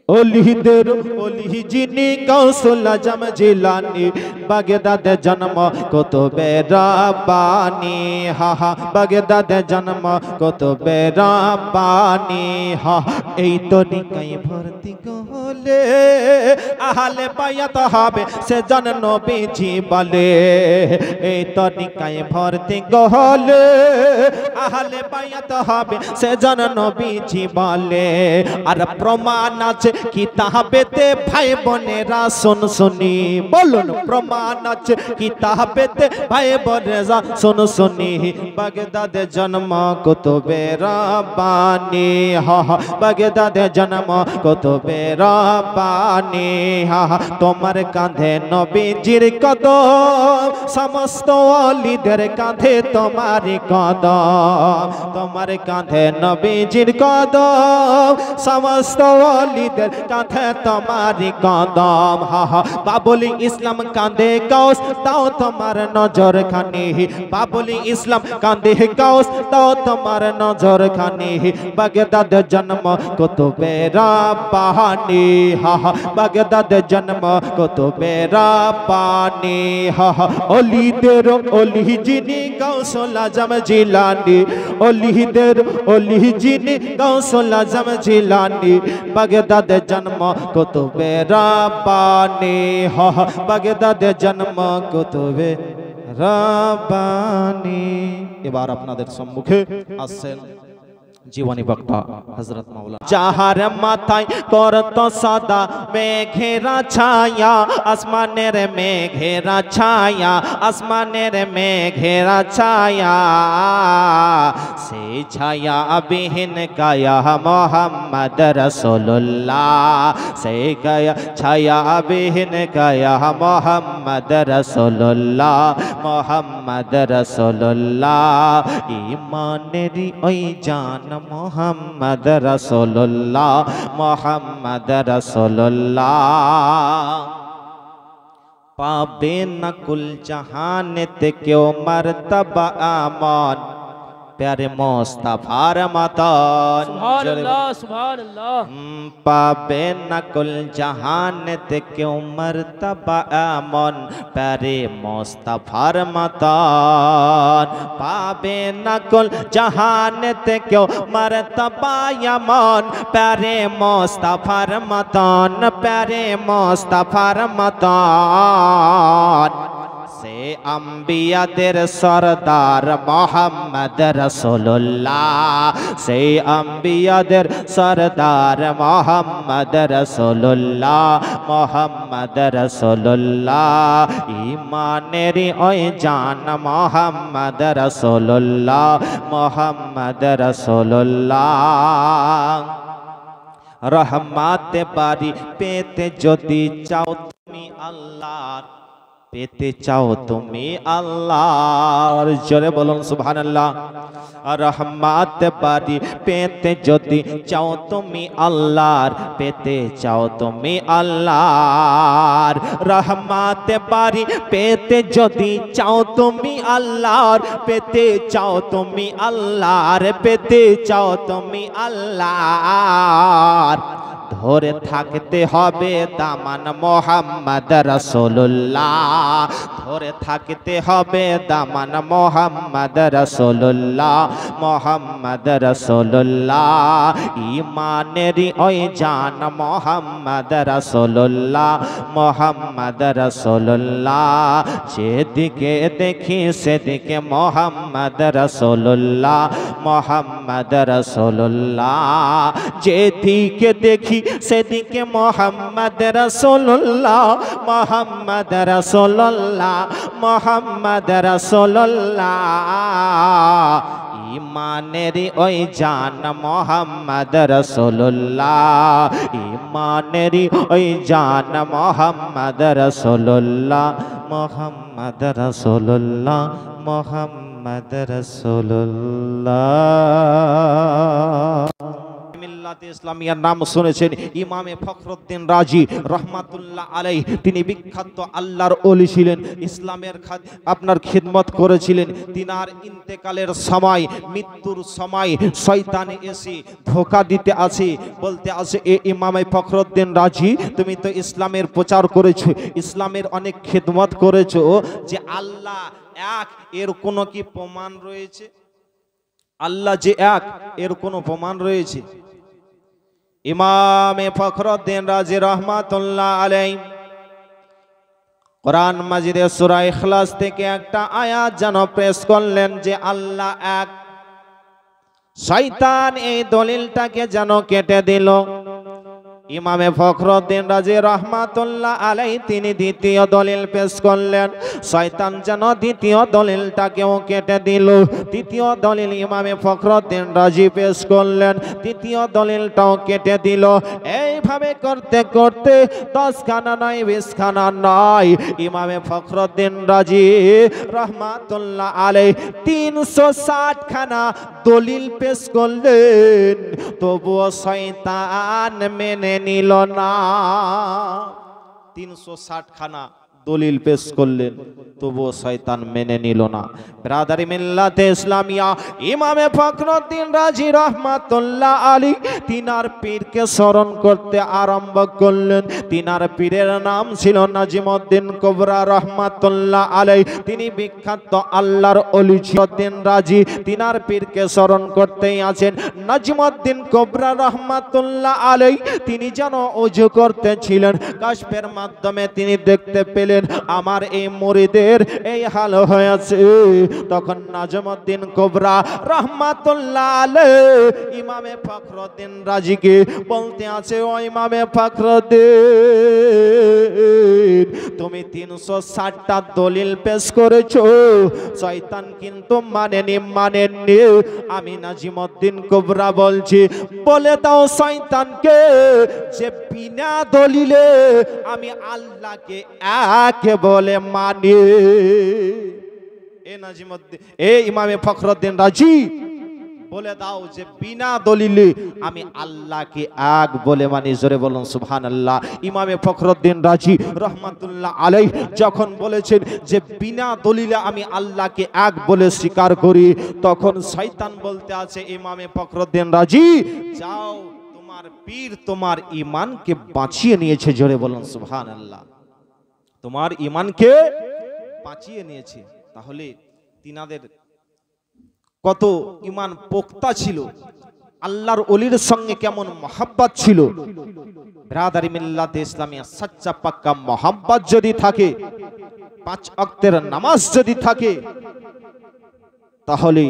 Speaker 1: অলিদের অলি যিনি গাউসুল আজম জিলানি বাগদাদে জন্ম কুতুবে রাব্বানি। হা হা বাগদাদে জন্ম কুতুবে রাব্বানি। হা এই তরিকায় ভর্তি হলে আহলে বায়াত হবে সে জন নবীজি বলে। এই তরিকায় ভর্তি হলে আহলে বায়াত হবে সে জন নবীজি বলে। আর প্রমাণ আছে কিতাবেতে ভাই বোনেরা শুন শুনি, বলুন প্রমাণ আছে কিতাবেতে ভাই বোনেরা শুন শুনি। বাগদাদে জন্ম কুতুবে রাব্বানি, হা হা বাগদাদে জন্ম কুতুবে রাব্বানি। হা হা তোমার কাঁধে নবীজির কদম, সমস্ত ওলিদের কাঁধে তোমার কদম। তোমার কাঁধে নবীজির কদম, সমস্ত ওলিদের কাঁধে তোমারি কদম। হা হা বাবুল ইসলাম কাঁধে গাউস, তাও তোমার নজর খানি। বাবুল ইসলাম কাঁধে গাউস, তাও তোমার নজর খানি। বাগদাদ জন্ম কুতুবে রাব্বানি, হা হা বাগদাদ জন্ম কুতুবে রাব্বানি। হা হা অলিদের অলি যিনি গাউসুল আজম জিলানি, অলিদের অলি যিনি গাউসুল আজম জিলানি বাগদাদ জন্ম কুতুবে রাব্বানি। হা হা বাগদাদ জন্ম কুতুবে রাব্বানি। এবার আপনাদের সম্মুখে আসছেন জীবনী বক্তা হযরত মাওলানা। যাহার মাথায় করত সদা মেঘেরা ছায়া, আসমানের মেঘেরা ছায়া, আসমানের মেঘেরা ছায়া। সেই ছায়া বিহীন গায়া মোহাম্মদ রাসূলুল্লাহ, সেই গায়া ছায়া বিহীন গায়া মোহাম্মদ রাসূলুল্লাহ, মোহাম্মদ রাসূলুল্লাহ। ঈমানেরই ওই জান মোহাম্মদ রাসূলুল্লাহ, মোহাম্মদ রাসূলুল্লাহ। পাবে না কুল জাহানেতে কেউ মর্তবা আমান, প্যারে মুস্তাফার মতন।
Speaker 2: সুবহানাল্লাহ সুবহানাল্লাহ।
Speaker 1: পাবে না কুল জাহানেতে কেউ মর্তবা এমন, প্যারে মুস্তাফার মতন। পাবে না কুল জাহানেতে কেউ মর্তবা এমন, প্যারে মুস্তাফার মতন, প্যারে মুস্তাফার মতন। সে আম্বিয়াদের সরদার মোহাম্মদ রাসূলুল্লাহ, সে আম্বিয়াদের সরদার মোহাম্মদ রাসূলুল্লাহ, মোহাম্মদ রাসূলুল্লাহ। ঈমানেরই ওই জান মোহাম্মদ রাসূলুল্লাহ, মোহাম্মদ রাসূলুল্লাহ। রহমতে বারি পেতে যদি চাও তুমি আল্লাহ, পেতে চাও তুমি আল্লাহর, জোরে বলুন সুবহানাল্লাহ। রহমত বারি পেতে যদি চাও তুমি আল্লাহর, পেতে চাও তুমি আল্লাহর। রহমত বারি পেতে যদি চাও তুমি আল্লাহর, পেতে চাও তুমি আল্লাহর, পেতে চাও তুমি আল্লাহর। ধরে থাকতে হবে দামান মোহাম্মদ রাসূলুল্লাহ, ধরে থাকতে হবে দামান মোহাম্মদ রাসূলুল্লাহ, মোহাম্মদ রাসূলুল্লাহ। ঈমানেরই ওই জান মোহাম্মদ রাসূলুল্লাহ, মোহাম্মদ রাসূলুল্লাহ। যেদিকে দেখি সেদিকে মোহাম্মদ রাসূলুল্লাহ, মোহাম্মদ রাসূলুল্লাহ। যেদিকে দেখি সেদিকে মোহাম্মদ রাসূলুল্লাহ, মোহাম্মদ রাসূলুল্লাহ, মোহাম্মদ রাসূলুল্লাহ। ঈমানেরই ওই জান মোহাম্মদ রাসূলুল্লাহ, ঈমানেরই ওই জান মোহাম্মদ রাসূলুল্লাহ, মোহাম্মদ রাসূলুল্লাহ, মোহাম্মদ রাসূলুল্লাহ। ইসলামিয়ার নাম শুনেছেন ইমামে ফখরুদ্দিন রাজি রহমাতুল্লাহ আলাইহি। তিনি বিখ্যাত আল্লাহর ওলি ছিলেন, ইসলামের আপনার খিদমত করেছিলেন। তিনার ইন্তেকালের সময়, মৃত্যুর সময় শয়তান এসে ধোঁকা দিতে আছে, বলতে আছে এ ইমামে ফখরুদ্দিন রাজি, তুমি তো ইসলামের প্রচার করেছো, ইসলামের অনেক খিদমত করেছো, যে আল্লাহ এক এর কোনো কি প্রমাণ রয়েছে? আল্লাহ যে এক এর কোনো প্রমাণ রয়েছে? ইমামে ফখরুদ্দিন রাজি রহমাতুল্লাহ আলাইহি কোরআন মাজিদে সূরা ইখলাস থেকে একটা আয়াত যেন পেশ করলেন যে আল্লাহ এক। শয়তান এই দলিলটাকে যেন কেটে দিল। ইমামে ফখরুদ্দিন রাজি রহমাতুল্লাহ আলাইহি তিনি দ্বিতীয় দলিল পেশ করলেন, শয়তান যেন দ্বিতীয় দলিলটাকেও কেটে দিল। তৃতীয় দলিল ইমামে ফখরুদ্দিন রাজি পেশ করলেন, তৃতীয় দলিলটাও কেটে দিল। এইভাবে করতে করতে 10 খানা নয় 20 খানা নয়, ইমামে ফখরুদ্দিন রাজি রহমাতুল্লাহ আলাইহি 360 খানা দলিল পেশ করলেন, তবুও শয়তান মেনে নিল না। 360 খানা দলিল পেশ করলেন, তবুও শয়তান মেনে নিল না। ব্রাদারি মিল্লাতে ইসলামিয়া ইমামে ফখরুদ্দিন রাজি রহমাতুল্লাহ আলাইহি তিনার পীরকে স্মরণ করতে আরম্ভ করলেন। তিনার পীরের নাম ছিল নাজিমউদ্দিন কুবরা রহমাতুল্লাহ আলাইহি। তিনি বিখ্যাত আল্লাহর ওলি ছিলেন রাজি। তিনার পীরকে স্মরণ করতেই আছেন নাজিমউদ্দিন কুবরা রহমাতুল্লাহ আলাইহি। তিনি যেন ওযু করতেছিলেন, কাশফের মাধ্যমে তিনি দেখতে পেলেন আমার এই মুরিদের এই হাল হয়েছে। তখন নাজিমউদ্দিন কুবরা রহমাতুল্লাহ আলাইহি ইমামে ফখরুদ্দিন রাজিকে বলতে আছে, ও ইমামে ফখরুদ্দিন, তুমি 360টা দলিল পেশ করেছো, শয়তান কিন্তু মানেনি। আমি নাজিমউদ্দিন কুবরা বলছি, বলে দাও শয়তানকে যে বিনা দলিলে আমি আল্লাহকে এক বলে মানি। এ নাজিমউদ্দিন, এ ইমামে ফখরুদ্দিন রাজি, বলে দাও যে বিনা দলিলে আমি আল্লাহকে এক বলে মানি। জোরে বলুন সুবহানাল্লাহ। ইমামে ফখরুদ্দিন রাজি রহমাতুল্লাহ আলাইহি যখন বলেছেন যে বিনা দলিলে আমি আল্লাহকে এক বলে স্বীকার করি, তখন শয়তান বলতে আছে ইমামে ফখরুদ্দিন রাজি, যাও, তোমার পীর তোমার ঈমানকে বাঁচিয়ে নিয়েছে। জোরে বলুন সুবহানাল্লাহ। তোমার ঈমানকে বাঁচিয়ে নিয়েছে। তাহলে তিনাদের কত ঈমান পোক্তা ছিল, আল্লাহর ওলির সঙ্গে কেমন মহব্বত ছিল। ব্রাদারি মিল্লাতে ইসলামিয়া সচ্চা পাক্কা মহব্বত যদি থাকে, 5 ওয়াক্তের নামাজ যদি থাকে, তাহলে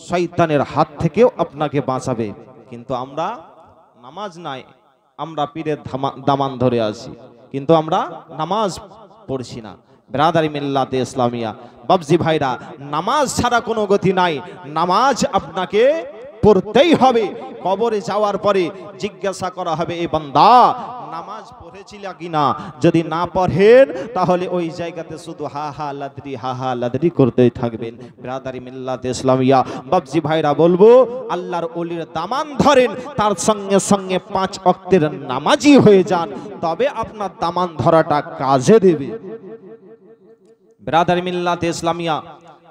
Speaker 1: শয়তানের হাত থেকেও আপনাকে বাঁচাবে। কিন্তু আমরা নামাজ নাই, আমরা পীরের দামান ধরে আছি, কিন্তু আমরা নামাজ পড়ছি না। ব্রাদারি মিল্লাতে ইসলামিয়া বাবজি ভাইরা, নামাজ ছাড়া কোনো গতি নাই। নামাজ আপনাকে পড়তেই হবে। কবরে যাওয়ার পরে জিজ্ঞাসা করা হবে, এই বান্দা নামাজ পড়েছিলা কিনা? যদি না পড়েন তাহলে ওই জায়গাতে শুধু হা হা লাদরি করতেই থাকবেন। ব্রাদারি মিল্লাতে ইসলামিয়া বাবজি ভাইরা বলবো, আল্লাহর ওলির দামান ধরেন, তার সঙ্গে সঙ্গে 5 ওয়াক্তের নামাজি হয়ে যান, তবে আপনার দামান ধরাটা কাজে দেবে। ব্রাদার মিল্লাতে ইসলামিয়া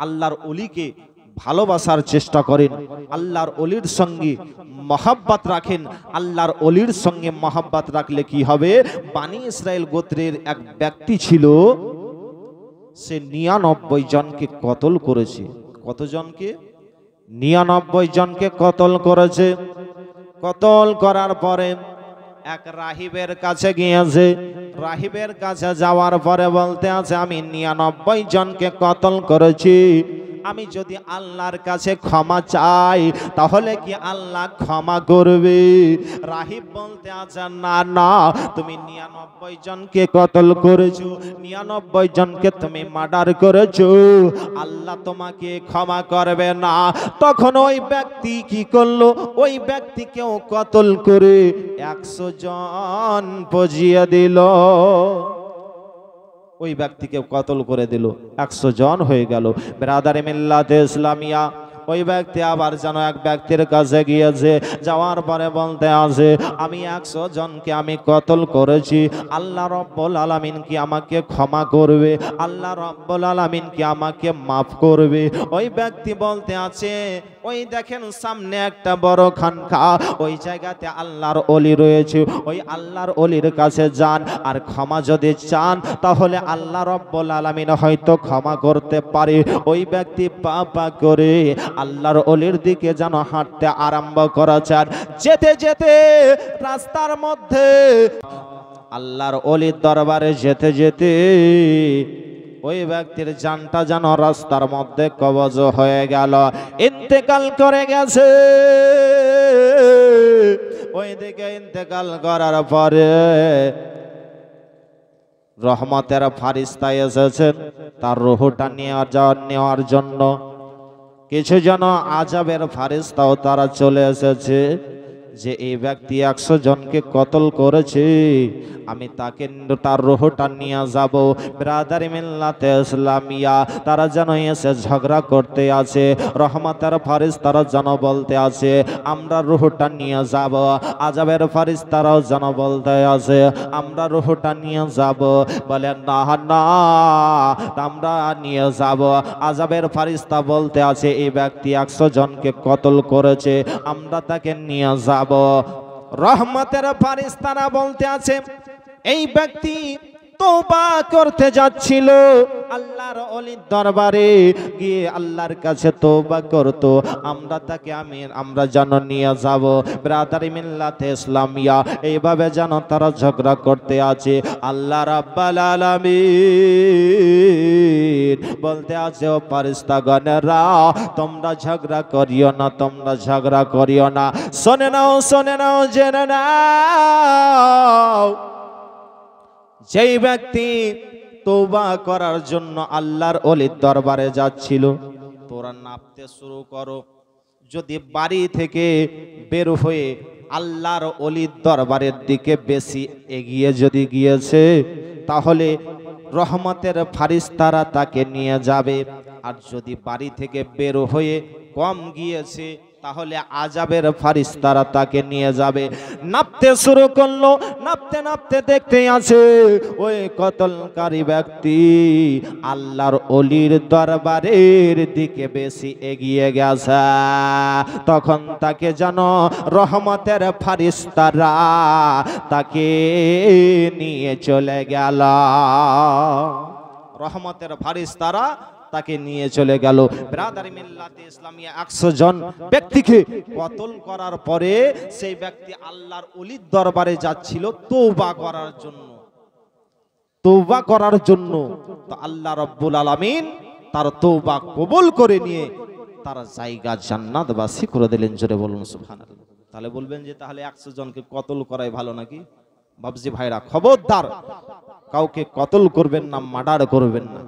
Speaker 1: আল্লাহর ওলিকে ভালোবাসার চেষ্টা করেন, আল্লাহর ওলির সঙ্গে মহব্বত রাখেন। আল্লাহর ওলির সঙ্গে মহব্বত রাখলে কি হবে? বানি ইসরাইল গোত্রের এক ব্যক্তি ছিল, সে 99 জনকে কতল করেছে। কতজনকে? 99 জনকে কতল করেছে। কতল করার পরে এক রাহিবের কাছে গিয়েছে। রাহিবের কাছে যাওয়ার পরে বলতে আছে, আমি 99 জনকে কতল করেছি, আমি যদি আল্লাহর কাছে ক্ষমা চাই তাহলে কি আল্লাহ ক্ষমা করবে? রাহিব বলতে আছে, না না, তুমি 99 জনকে কতল করেছো, 99 জনকে তুমি মার্ডার করেছো, আল্লাহ তোমাকে ক্ষমা করবে না। তখন ওই ব্যক্তি কি করলো? ওই ব্যক্তিকেও কতল করে 100 জন পজিয়ে দিল। ওই ব্যক্তিকে কতল করে দিল, 100 জন হয়ে গেল। ব্রাদারে মিল্লাতে ইসলামিয়া, ওই ব্যক্তি আবার যেন এক ব্যক্তির কাছে গিয়েছে। যাওয়ার পরে বলতে আছে, আমি 100 জনকে আমি কতল করেছি, আল্লাহ রব্বুল আলামিন কি আমাকে ক্ষমা করবে? আল্লাহ রব্বুল আলামিন কি আমাকে মাফ করবে? ওই ব্যক্তি বলতে আছে, ওই দেখেন সামনে একটা বড় খানকা, ওই জায়গাতে আল্লাহর ওলি রয়েছে, ওই আল্লাহর ওলির কাছে যান, আর ক্ষমা যদি চান তাহলে আল্লাহ রব্বুল আলামিন হয়তো ক্ষমা করতে পারে। ওই ব্যক্তি পা পা করে আল্লাহর ওলির দিকে যেন হাঁটতে আরম্ভ করেছেন। যেতে যেতে রাস্তার মধ্যে আল্লাহর ওলির দরবারে যেতে যেতে ওই ব্যক্তির জানটা যেন রাস্তার মধ্যে কবজ হয়ে গেল, ইন্তেকাল করে গেছে। ওই দিকে ইন্তেকাল করার পরে রহমতের ফারিস্তা এসেছেন তার রূহটা নেওয়ার জন্য। কিছু জন আযাবের ফারিস্তাও তারা চলে এসেছে যে এই ব্যক্তি 100 জনকে কতল করেছে, আমি তাকে তার রূহটা নিয়ে যাব। ব্রাদারি মিল্লাতে ইসলামিয়া, তারা যেন এসে ঝগড়া করতে আছে। রহমতের ফারিস্তারা যেন বলতে আছে, আমরা রূহটা নিয়ে যাব। আযাবের ফারিস্তারাও যেন বলতে আছে, আমরা রূহটা নিয়ে যাব। বলে না না, আমরা নিয়ে যাব। আযাবের ফারিস্তা বলতে আছে, এই ব্যক্তি 100 জনকে কতল করেছে, আমরা তাকে নিয়ে যাব। রহমতের ফারিস্তারা বলতে আছে, এই ব্যক্তি তওবা করতে যাচ্ছিল, আল্লাহর ওলির দরবারে গিয়ে আল্লাহর কাছে তওবা করত, আমরা তাকে আমরা যেন নিয়ে যাব। ব্রাদারি মিল্লাতে ইসলামিয়া, এইভাবে যেন তারা ঝগড়া করতে আছে। আল্লাহ রাব্বুল আলামিন বলতে আছে, ও ফারিস্তাগণেরা, তোমরা ঝগড়া করিও না, তোমরা ঝগড়া করিও না। শুনে নাও, শুনে নাও, জেনে নাও, যেই ব্যক্তি তওবা করার জন্য আল্লাহর ওলির দরবারে যাচ্ছিল, তোরা নাপতে শুরু করো। যদি বাড়ি থেকে বের হয়ে আল্লাহর ওলির দরবারের দিকে বেশি এগিয়ে যদি গিয়েছে, তাহলে রহমতের ফারিস্তারা তাকে নিয়ে যাবে। আর যদি বাড়ি থেকে বের হয়ে কম গিয়েছে, তাহলে আযাবের ফারিস্তারা তাকে নিয়ে যাবে। নাপতে শুরু করলো, নাপতে নাপতে দেখতে আছে ওই কতলকারী ব্যক্তি আল্লাহর ওলির দরবারের দিকে বেশি এগিয়ে গেছে। তখন তাকে যেন রহমতের ফারিস্তারা তাকে নিয়ে চলে গেল। রহমতের ফারিস্তারা তাকে নিয়ে চলে গেল। ব্রাদারি মিল্লাতে ইসলামিয়া, 100 জন ব্যক্তিকে কতল করার পরে সেই ব্যক্তি আল্লাহর ওলির দরবারে যাচ্ছিল তওবা করার জন্য। তওবা করার জন্য তো আল্লাহ রাব্বুল আলামিন তার তওবা কবুল করে নিয়ে তার জায়গা জান্নাতবাসী করে দিলেন। জোরে বলুন সুবহানাল্লাহ। তাহলে বলবেন যে তাহলে 100 জনকে কতল করাই ভালো নাকি? বাবজি ভাইরা, খবরদার, কাউকে কতল করবেন না, মার্ডার করবেন না।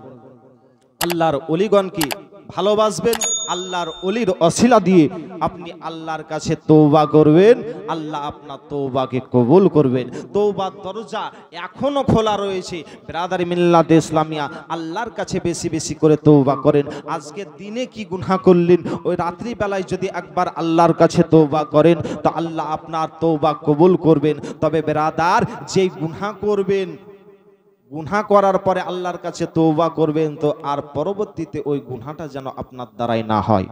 Speaker 1: আল্লাহর ওলিগণকে ভালোবাসবেন, আল্লাহর ওলির ওসিলা দিয়ে আপনি আল্লাহর কাছে তওবা করবেন, আল্লাহ আপনার তওবাকে কবুল করবেন। তওবার দরজা এখনো খোলা রয়েছে। ব্রাদারি মিল্লাতে ইসলামিয়া, আল্লাহর কাছে বেশি বেশি করে তওবা করেন। আজকে দিনে কি গুনাহ করলেন, ওই রাত্রি বেলায় যদি একবার আল্লাহর কাছে তওবা করেন তো আল্লাহ আপনার তওবা কবুল করবেন। তবে ব্রাদার, যেই গুনাহ করবেন গুনাহ করার পরে আল্লাহর কাছে তওবা করবেন, তো আর পরবর্তীতে ওই গুনাহটা যেন আপনার দ্বারাই না হয়।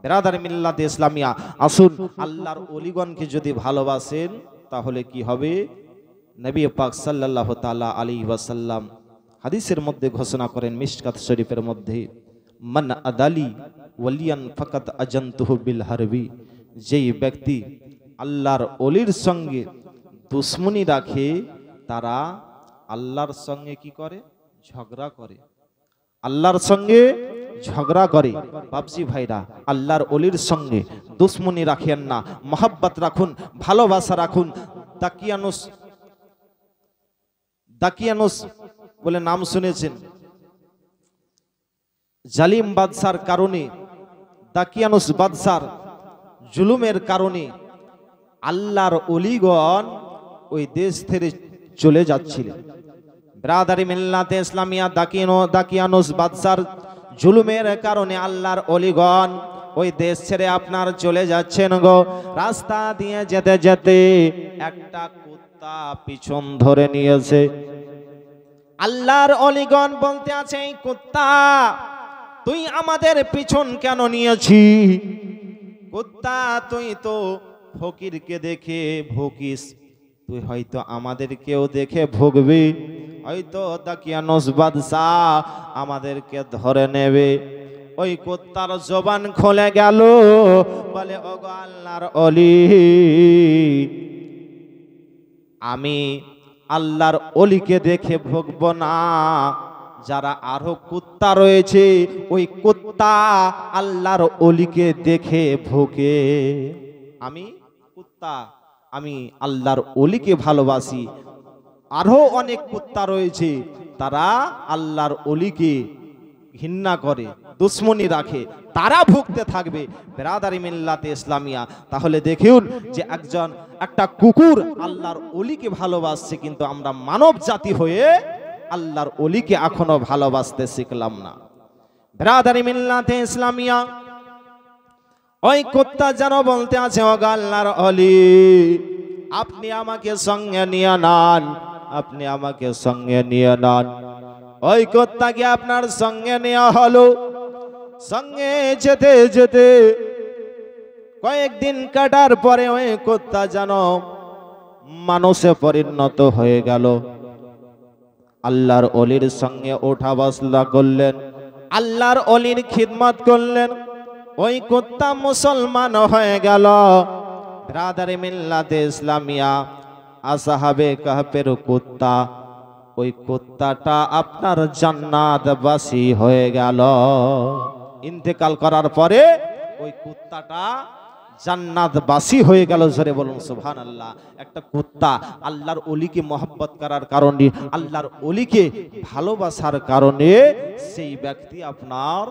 Speaker 1: বিরাদার মিল্লাত ইসলামিয়া, আসুন আল্লাহর ওলিগণকে যদি ভালোবাসেন তাহলে কি হবে? নবী পাক সাল্লাল্লাহু তাআলা আলাইহি ওয়াসাল্লাম হাদিসের মধ্যে ঘোষণা করেন, মিশকাত শরীফের মধ্যে, মান আদালি ওয়ালিয়ান ফাকাত আজানতুহু বিল হারবি, যেই ব্যক্তি আল্লাহর ওলির সঙ্গে দুশমনি রাখে তারা আল্লাহর সঙ্গে কি করে? ঝগড়া করে, আল্লাহর সঙ্গে ঝগড়া করে। বাপজি ভাইরা, আল্লাহর ওলির সঙ্গে দুশমনি রাখেন না, মহব্বত রাখুন, ভালোবাসা রাখুন। দাকিয়ানুস বলে নাম শুনেছেন, জালিম বাদশার কারণে, দাকিয়ানুস বাদশার জুলুমের কারণে আল্লাহর ওলিগণ ওই দেশ থেকে চলে যাচ্ছিলেন। ব্রাদারি মিল্লাতে ইসলামিয়া, দাকিয়ানুস বাদশার জুলুমের কারণে আল্লাহর ওলিগণ ওই দেশ ছেড়ে আপনার চলে যাচ্ছেন গো। রাস্তা দিয়ে যেতে যেতে একটা কুত্তা পিছন ধরে নিয়েছে। আল্লাহর ওলিগণ বলতে আছে, এই কুত্তা তুই আমাদের পিছন কেন নিয়েছি? কুত্তা তুই তো ফকিরকে দেখে ভুকিস, তুই হয়তো আমাদেরকেও দেখে ভুগবি, হয়তো দাকিয়ানুস বাদশাহ আমাদেরকে ধরে নেবে। ওই কুত্তার জবান খুলে গেল, বলে ওগো আল্লাহর ওলি, আমি আল্লাহর ওলিকে দেখে ভুগবো না, যারা আরো কুত্তা রয়েছে ওই কুত্তা আল্লাহর ওলিকে দেখে ভোগে। আমি কুত্তা, আমি আল্লাহর ওলিকে ভালোবাসি। আরো অনেক কুত্তা রয়েছে তারা আল্লাহর ওলিকে ঘৃণা করে, দুশমনি রাখে, তারা ভুগতে থাকবে। বিরাদারি মিল্লাতে ইসলামিয়া, তাহলে দেখুন যে একটা কুকুর আল্লাহর ওলিকে ভালোবাসছে, কিন্তু আমরা মানব জাতি হয়ে আল্লাহর ওলিকে এখনো ভালোবাসতে শিখলাম না। বিরাদারি মিল্লাতে ইসলামিয়া, ওই কুত্তা যেন বলতে আছে, ও আল্লাহর ওলি, আপনি আমাকে সঙ্গে নিয়ে নেন, আপনি আমাকে সঙ্গে নিয়ে নেন। ওই কুত্তাকে আপনার সঙ্গে নেওয়া হলো। সঙ্গে যেতে যেতে কয়েকদিন কাটার পরে ওই কুত্তা যেন মানুষে পরিণত হয়ে গেল। আল্লাহর ওলির সঙ্গে ওঠা বসা করলেন, আল্লাহর ওলির খিদমত করলেন। ওই কুত্তা মুসলমান হয়ে গেল। বিরাদারে মিল্লাতে ইসলামিয়া, আসহাবে কাহফের কুত্তা, ওই কুত্তাটা আপনার জান্নাতবাসী হয়ে গেল। ইন্তেকাল করার পরে ওই কুত্তাটা জান্নাতবাসী হয়ে গেল। জোরে বলুন সুবহানাল্লাহ। একটা কুত্তা আল্লাহর ওলিকে মহব্বত করার কারণে, আল্লাহর ওলিকে ভালোবাসার কারণে সেই ব্যক্তি আপনার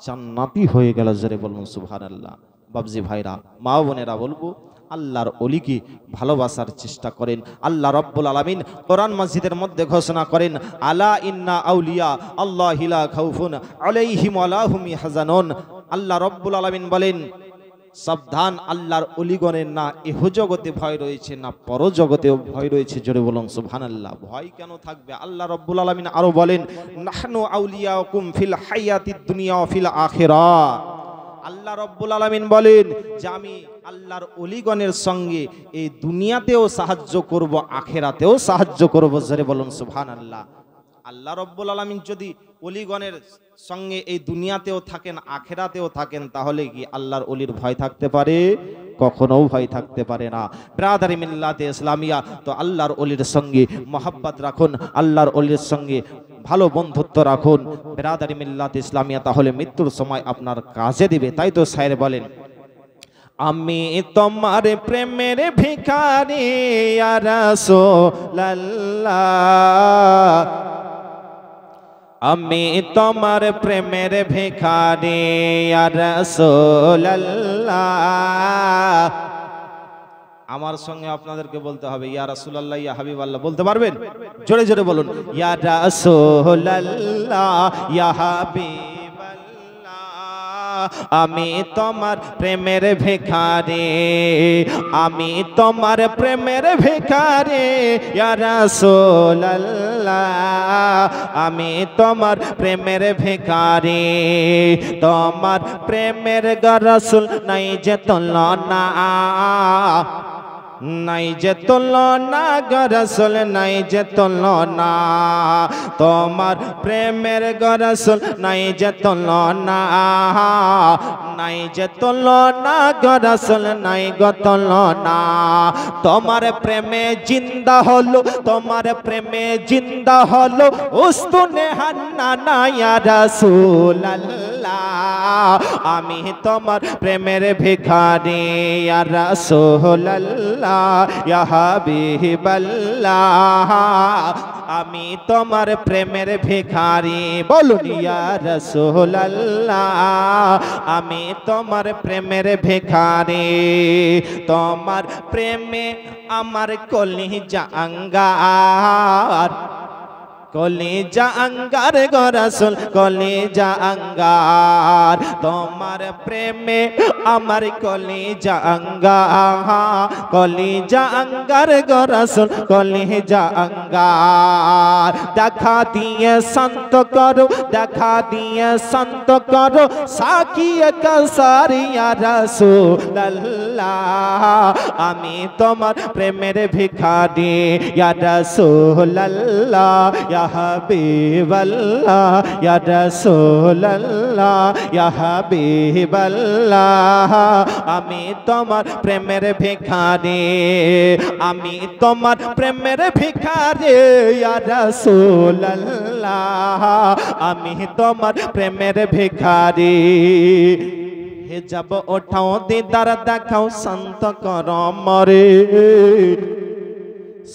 Speaker 1: জান্নাতি হয়ে গেল। জোরে বলুন সুবহানাল্লাহ। বাবজি ভাইরা, মা বোনেরা, বলবো আল্লাহর ওলিকে ভালোবাসার চেষ্টা করেন। আল্লাহ রাব্বুল আলামিন কোরআন মাজিদের মধ্যে ঘোষণা করেন, আলা ইন্না আউলিয়া আল্লাহি লা খাউফুন আলাইহিম ওয়া লা হুম ইয়াহজানুন। আল্লাহ রাব্বুল আলামিন বলেন, সাবধান, আল্লাহর ওলিগণের না ইহ জগতে ভয় রয়েছে না পরজগতেও ভয় রয়েছে। জোরে বলুন সুবহানাল্লাহ। ভয় কেন থাকবে? আল্লাহ রাব্বুল আলামিন আরো বলেন, নাহনু আউলিয়াকুম ফিল হায়াতিদ দুনিয়া ওয়া ফিল আখিরাহ। আল্লাহ রাব্বুল আলামিন বলেন যে আমি আল্লাহর ওলিগণের সঙ্গে এই দুনিয়াতেও সাহায্য করব, আখিরাতেও সাহায্য করব। জোরে বলুন সুবহানাল্লাহ। আল্লাহ রাব্বুল আলামিন যদি ওলিগণের সঙ্গে এই দুনিয়াতেও থাকেন, আখিরাতেও থাকেন, তাহলে কি আল্লাহর ওলির ভয় থাকতে পারে? কখনো ভয় থাকতে পারে না। ব্রাদারি মিল্লাতে ইসলামিয়া, তো আল্লাহর ওলির সঙ্গে মহব্বত রাখুন, আল্লাহর ওলির সঙ্গে ভালো বন্ধুত্ব রাখুন। ব্রাদারি মিল্লাতে ইসলামিয়া, তাহলে মৃত্যুর সময় আপনার কাজে দিবে। তাই তো শায়ের বলেন, আমি তোমার প্রেমের ভিখারি ইয়া রাসূলুল্লাহ, আমি তোমার প্রেমের ভিখারি ইয়া রাসূলুল্লাহ। আমার সঙ্গে আপনাদেরকে বলতে হবে ইয়া রাসূলুল্লাহ, ইয়া হাবিবাল্লাহ। বলতে পারবেন? জোরে জোরে বলুন, ইয়া রাসূলুল্লাহ, ইয়া হাবিবাল্লাহ, আমি তোমার প্রেমের ভিখারি, আমি তোমার প্রেমের ভিখারি ইয়া রাসূলুল্লাহ, আমি তোমার প্রেমের ভিখারি। তোমার প্রেমের গো রাসূল নাই যে তুলনা, নাই যে তুলনা গো রাসূল, নাই যে তুলনা। তোমার প্রেমের গো রাসূল নাই যে তুলনা, নাই যে তুলনা গো রাসূল, নাই গো তুলনা। তোমার প্রেমে জিন্দা হলো, তোমার প্রেমে জিন্দা হলো উস্তুনে হান্নানা ইয়া রাসূলুল্লাহ, আমি তোমার প্রেমের ভিখারি ইয়া রাসূলুল্লাহ ইয়া হাবিবাল্লাহ, আমি তোমার প্রেমের ভিখারি। বলুন ইয়া রাসূলুল্লাহ, আমি তোমার প্রেমের ভিখারি। তোমার প্রেমে আমার কলিজা আঙ্গার, কলিজা আঙ্গার গো রাসূল, কলিজা আঙ্গার। তোমার প্রেমে আমার কলিজা আঙ্গার, কলিজা আঙ্গার গো রাসূল, কলিজা আঙ্গার। দেখা দিয়ে শান্ত করো, দেখা দিয়ে শান্ত করো সাকিয়ে কাউসার ইয়া রাসূলুল্লাহ, আমি তোমার প্রেমের ভিখারি ইয়া রাসূলুল্লাহ ইয়া হাবিবাল্লাহ ইয়া রাসূলুল্লাহ ইয়া হাবিবাল্লাহ, আমি তোমার প্রেমের ভিখারি, আমি তোমার প্রেমের ভিখারি ইয়া রাসূলুল্লাহ, আমি তোমার প্রেমের ভিখারি। হিজাব ওঠাও দিদার দেখাও শান্ত করো মরে,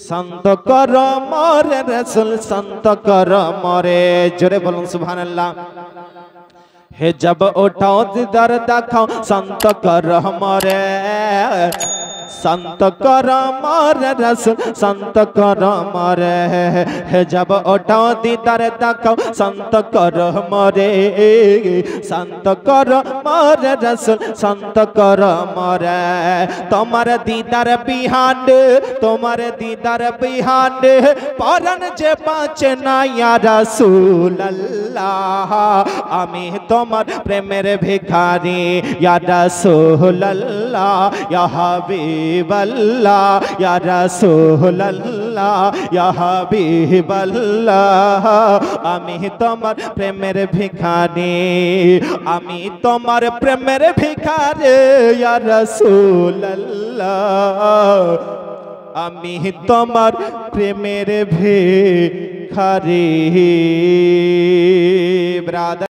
Speaker 1: শান্ত কর মরে রাসূল, শান্ত কর মরে। জোরে বলুন সুবহানাল্লাহ। হিজাব ওঠাও দিদার দেখাও শান্ত কর মরে, শান্ত কর মরে রাসূল, শান্ত কর মরে। হিজাব ওঠাও দিদার দেখাও শান্ত কর মরে, শান্ত কর মরে রাসূল, শান্ত কর মরে। তোমার দিদার বিহানে, তোমার দিদার বিহানে পরাণ যে বাঁচে না ইয়া রাসূলুল্লাহ, আমি তোমার প্রেমের ভিখারি ইয়া রাসূলুল্লাহ ইয়া হাবিবাল্লাহ ইয়া রাসূলুল্লাহ ইয়া হাবিবাল্লাহ, আমি তোমার প্রেমের ভিখারি, আমি তোমার প্রেমের ভিখারি ইয়া রাসূলুল্লাহ, আমি তোমার প্রেমের ভিখারি। ব্রাদার